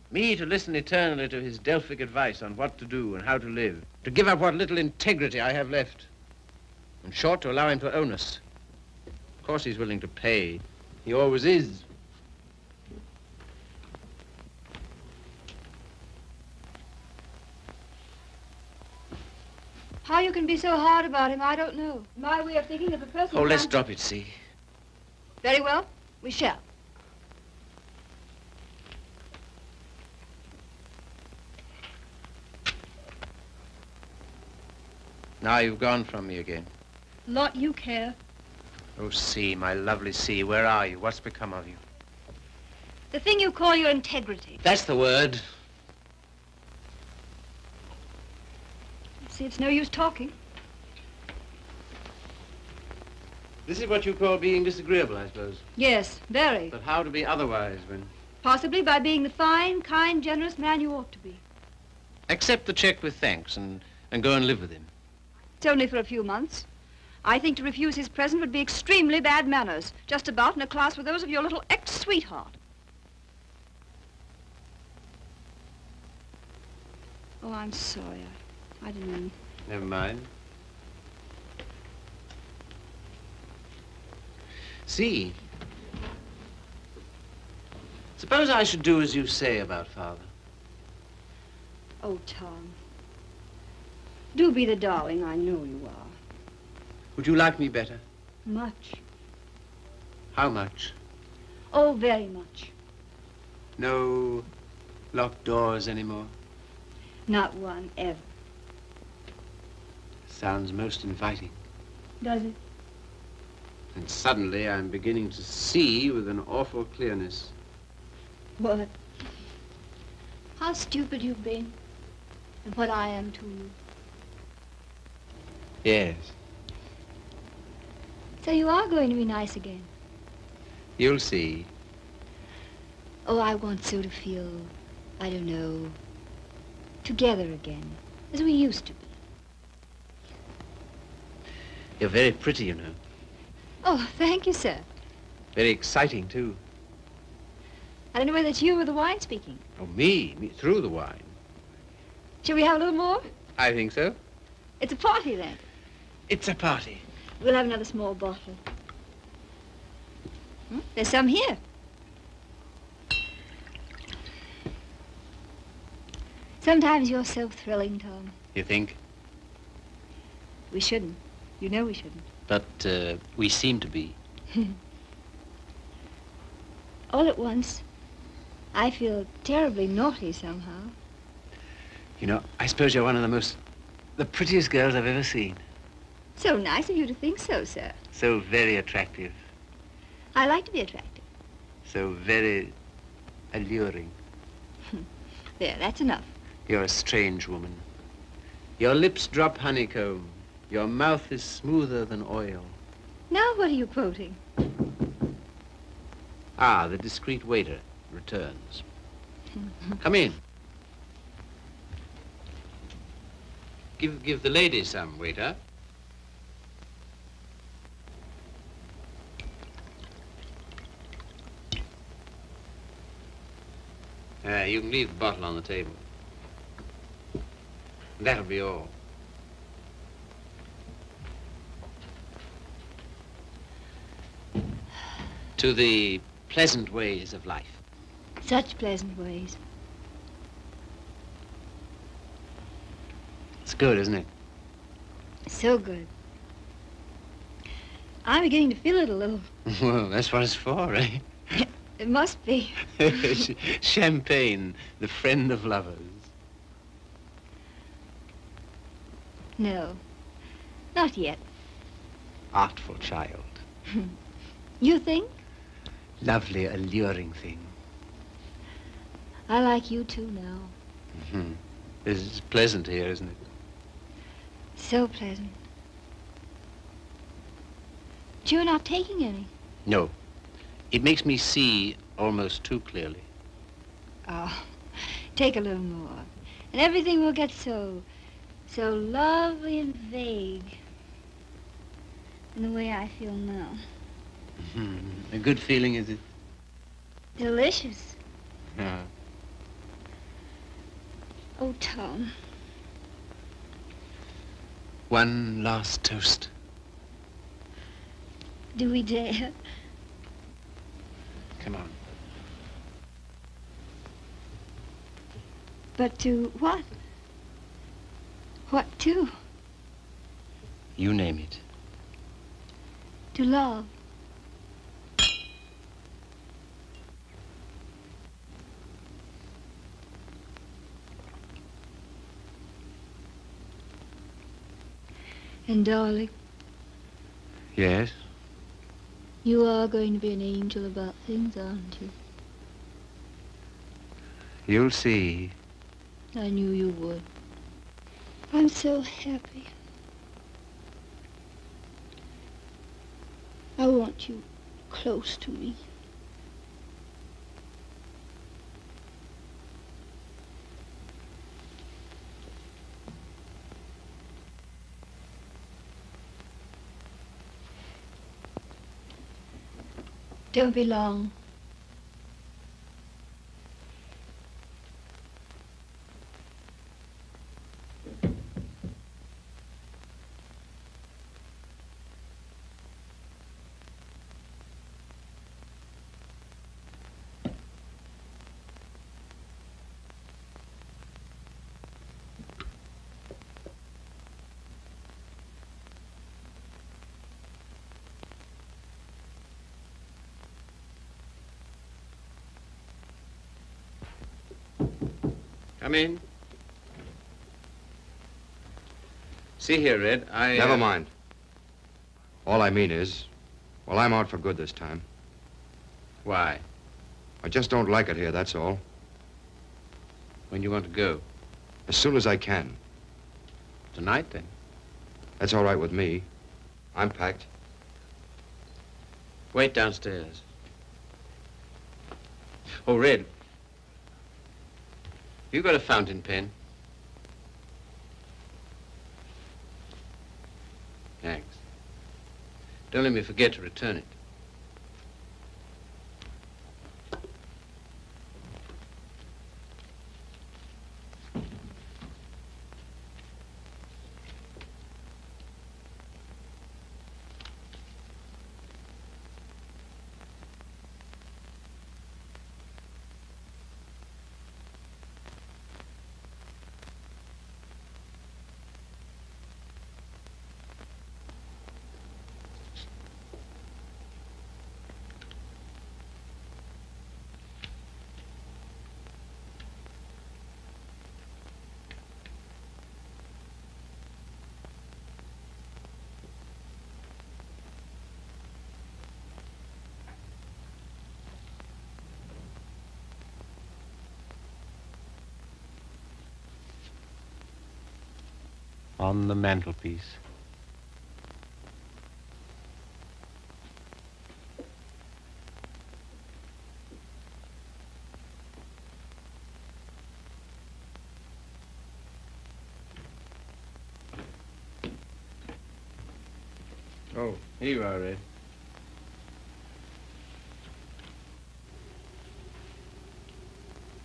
[SPEAKER 1] Me, to listen eternally to his Delphic advice on what to do and how to live. To give up what little integrity I have left. In short, to allow him to own us. Of course he's willing to pay. He always is.
[SPEAKER 4] How you can be so hard about him, I don't know. My way of thinking of a person...
[SPEAKER 1] Oh, let's drop it, see.
[SPEAKER 4] Very well. We shall.
[SPEAKER 1] Now you've gone from me again.
[SPEAKER 4] Lot you care.
[SPEAKER 1] Oh, C, my lovely C, where are you? What's become of you?
[SPEAKER 4] The thing you call your integrity.
[SPEAKER 1] That's the word.
[SPEAKER 4] See, it's no use talking.
[SPEAKER 1] This is what you call being disagreeable, I suppose.
[SPEAKER 4] Yes, very.
[SPEAKER 1] But how to be otherwise when...
[SPEAKER 4] Possibly by being the fine, kind, generous man you ought to be.
[SPEAKER 1] Accept the check with thanks and go and live with him.
[SPEAKER 4] It's only for a few months. I think to refuse his present would be extremely bad manners, just about in a class with those of your little ex-sweetheart. Oh, I'm sorry. I didn't mean...
[SPEAKER 1] Never mind. See, suppose I should do as you say about Father.
[SPEAKER 4] Oh, Tom. Do be the darling I know you are.
[SPEAKER 1] Would you like me better?
[SPEAKER 4] Much.
[SPEAKER 1] How much?
[SPEAKER 4] Oh, very much.
[SPEAKER 1] No locked doors anymore?
[SPEAKER 4] Not one, ever.
[SPEAKER 1] Sounds most inviting.
[SPEAKER 4] Does it?
[SPEAKER 1] And suddenly I'm beginning to see with an awful clearness.
[SPEAKER 4] What? How stupid you've been. And what I am to you.
[SPEAKER 1] Yes.
[SPEAKER 4] So you are going to be nice again.
[SPEAKER 1] You'll see.
[SPEAKER 4] Oh, I want so to feel, I don't know, together again, as we used to be.
[SPEAKER 1] You're very pretty, you know.
[SPEAKER 4] Oh, thank you, sir.
[SPEAKER 1] Very exciting, too.
[SPEAKER 4] I don't know whether it's you or the wine speaking.
[SPEAKER 1] Oh, me through the wine.
[SPEAKER 4] Shall we have a little more?
[SPEAKER 1] I think so.
[SPEAKER 4] It's a party, then.
[SPEAKER 1] It's a party.
[SPEAKER 4] We'll have another small bottle. There's some here. Sometimes you're so thrilling, Tom.
[SPEAKER 14] You think?
[SPEAKER 4] We shouldn't. You know we shouldn't.
[SPEAKER 14] But we seem to be.
[SPEAKER 4] All at once, I feel terribly naughty somehow.
[SPEAKER 14] You know, I suppose you're one of the prettiest girls I've ever seen.
[SPEAKER 4] So nice of you to think so, sir.
[SPEAKER 14] So very attractive.
[SPEAKER 4] I like to be attractive.
[SPEAKER 14] So very alluring.
[SPEAKER 4] There, that's enough.
[SPEAKER 1] You're a strange woman. Your lips drop honeycomb. Your mouth is smoother than oil.
[SPEAKER 4] Now what are you quoting?
[SPEAKER 1] Ah, the discreet waiter returns. Come in. Give the lady some, waiter. You can leave the bottle on the table. That'll be all. To the pleasant ways of life.
[SPEAKER 4] Such pleasant ways.
[SPEAKER 1] It's good, isn't it?
[SPEAKER 4] So good. I'm beginning to feel it a little.
[SPEAKER 1] Well, that's what it's for, eh?
[SPEAKER 4] It must be.
[SPEAKER 1] Champagne, the friend of lovers.
[SPEAKER 4] No, not yet.
[SPEAKER 1] Artful child.
[SPEAKER 4] You think?
[SPEAKER 1] Lovely, alluring thing.
[SPEAKER 4] I like you too now.
[SPEAKER 1] Mm-hmm. It's pleasant here, isn't it?
[SPEAKER 4] So pleasant. But you're not taking any.
[SPEAKER 1] No. It makes me see almost too clearly.
[SPEAKER 4] Oh, take a little more. And everything will get so lovely and vague. In the way I feel now.
[SPEAKER 1] Mm-hmm. A good feeling, is it?
[SPEAKER 4] Delicious.
[SPEAKER 1] Yeah.
[SPEAKER 4] Oh, Tom.
[SPEAKER 1] One last toast.
[SPEAKER 4] Do we dare?
[SPEAKER 1] Come on.
[SPEAKER 4] But to what? What to?
[SPEAKER 1] You name it.
[SPEAKER 4] To love. And darling,
[SPEAKER 1] Yes?
[SPEAKER 4] you are going to be an angel about things, aren't you?
[SPEAKER 1] You'll see.
[SPEAKER 4] I knew you would. I'm so happy. I want you close to me. Don't be long.
[SPEAKER 1] Come in. See here, Red,
[SPEAKER 15] Never mind. All I mean is, well, I'm out for good this time.
[SPEAKER 1] Why?
[SPEAKER 15] I just don't like it here, that's all.
[SPEAKER 1] When you want to go?
[SPEAKER 15] As soon as I can.
[SPEAKER 1] Tonight, then?
[SPEAKER 15] That's all right with me. I'm packed.
[SPEAKER 1] Wait downstairs. Oh, Red. You got a fountain pen? Thanks. Don't let me forget to return it.
[SPEAKER 14] on the mantelpiece.
[SPEAKER 1] Oh, here you are, Red.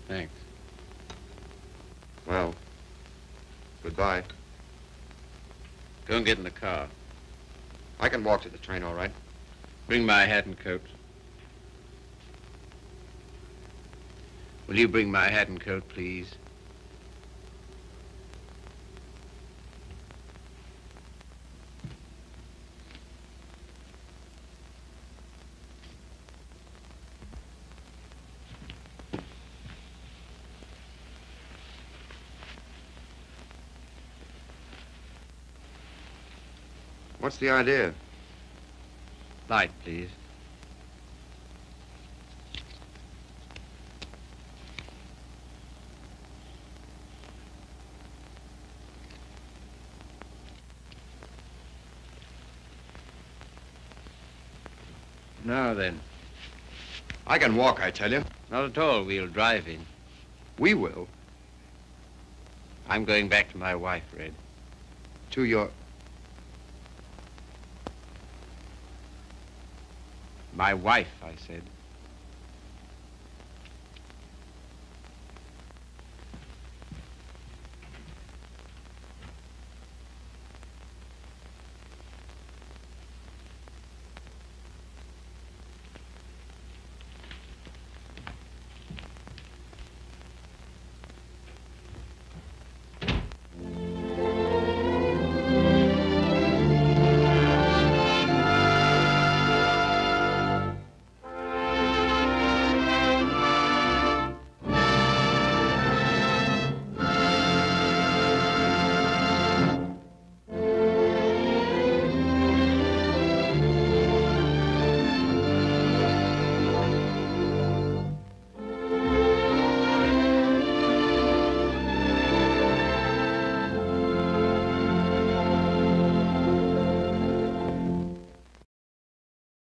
[SPEAKER 14] Thanks.
[SPEAKER 15] Well, goodbye.
[SPEAKER 1] Go and get in the car.
[SPEAKER 15] I can walk to the train, all right?
[SPEAKER 1] Bring my hat and coat. Will you bring my hat and coat, please?
[SPEAKER 15] What's the idea?
[SPEAKER 1] Light, please. Now then.
[SPEAKER 15] I can walk, I tell you.
[SPEAKER 1] Not at all. We'll drive in.
[SPEAKER 15] We will.
[SPEAKER 1] I'm going back to my wife, Red.
[SPEAKER 15] To your...
[SPEAKER 1] My wife, I said.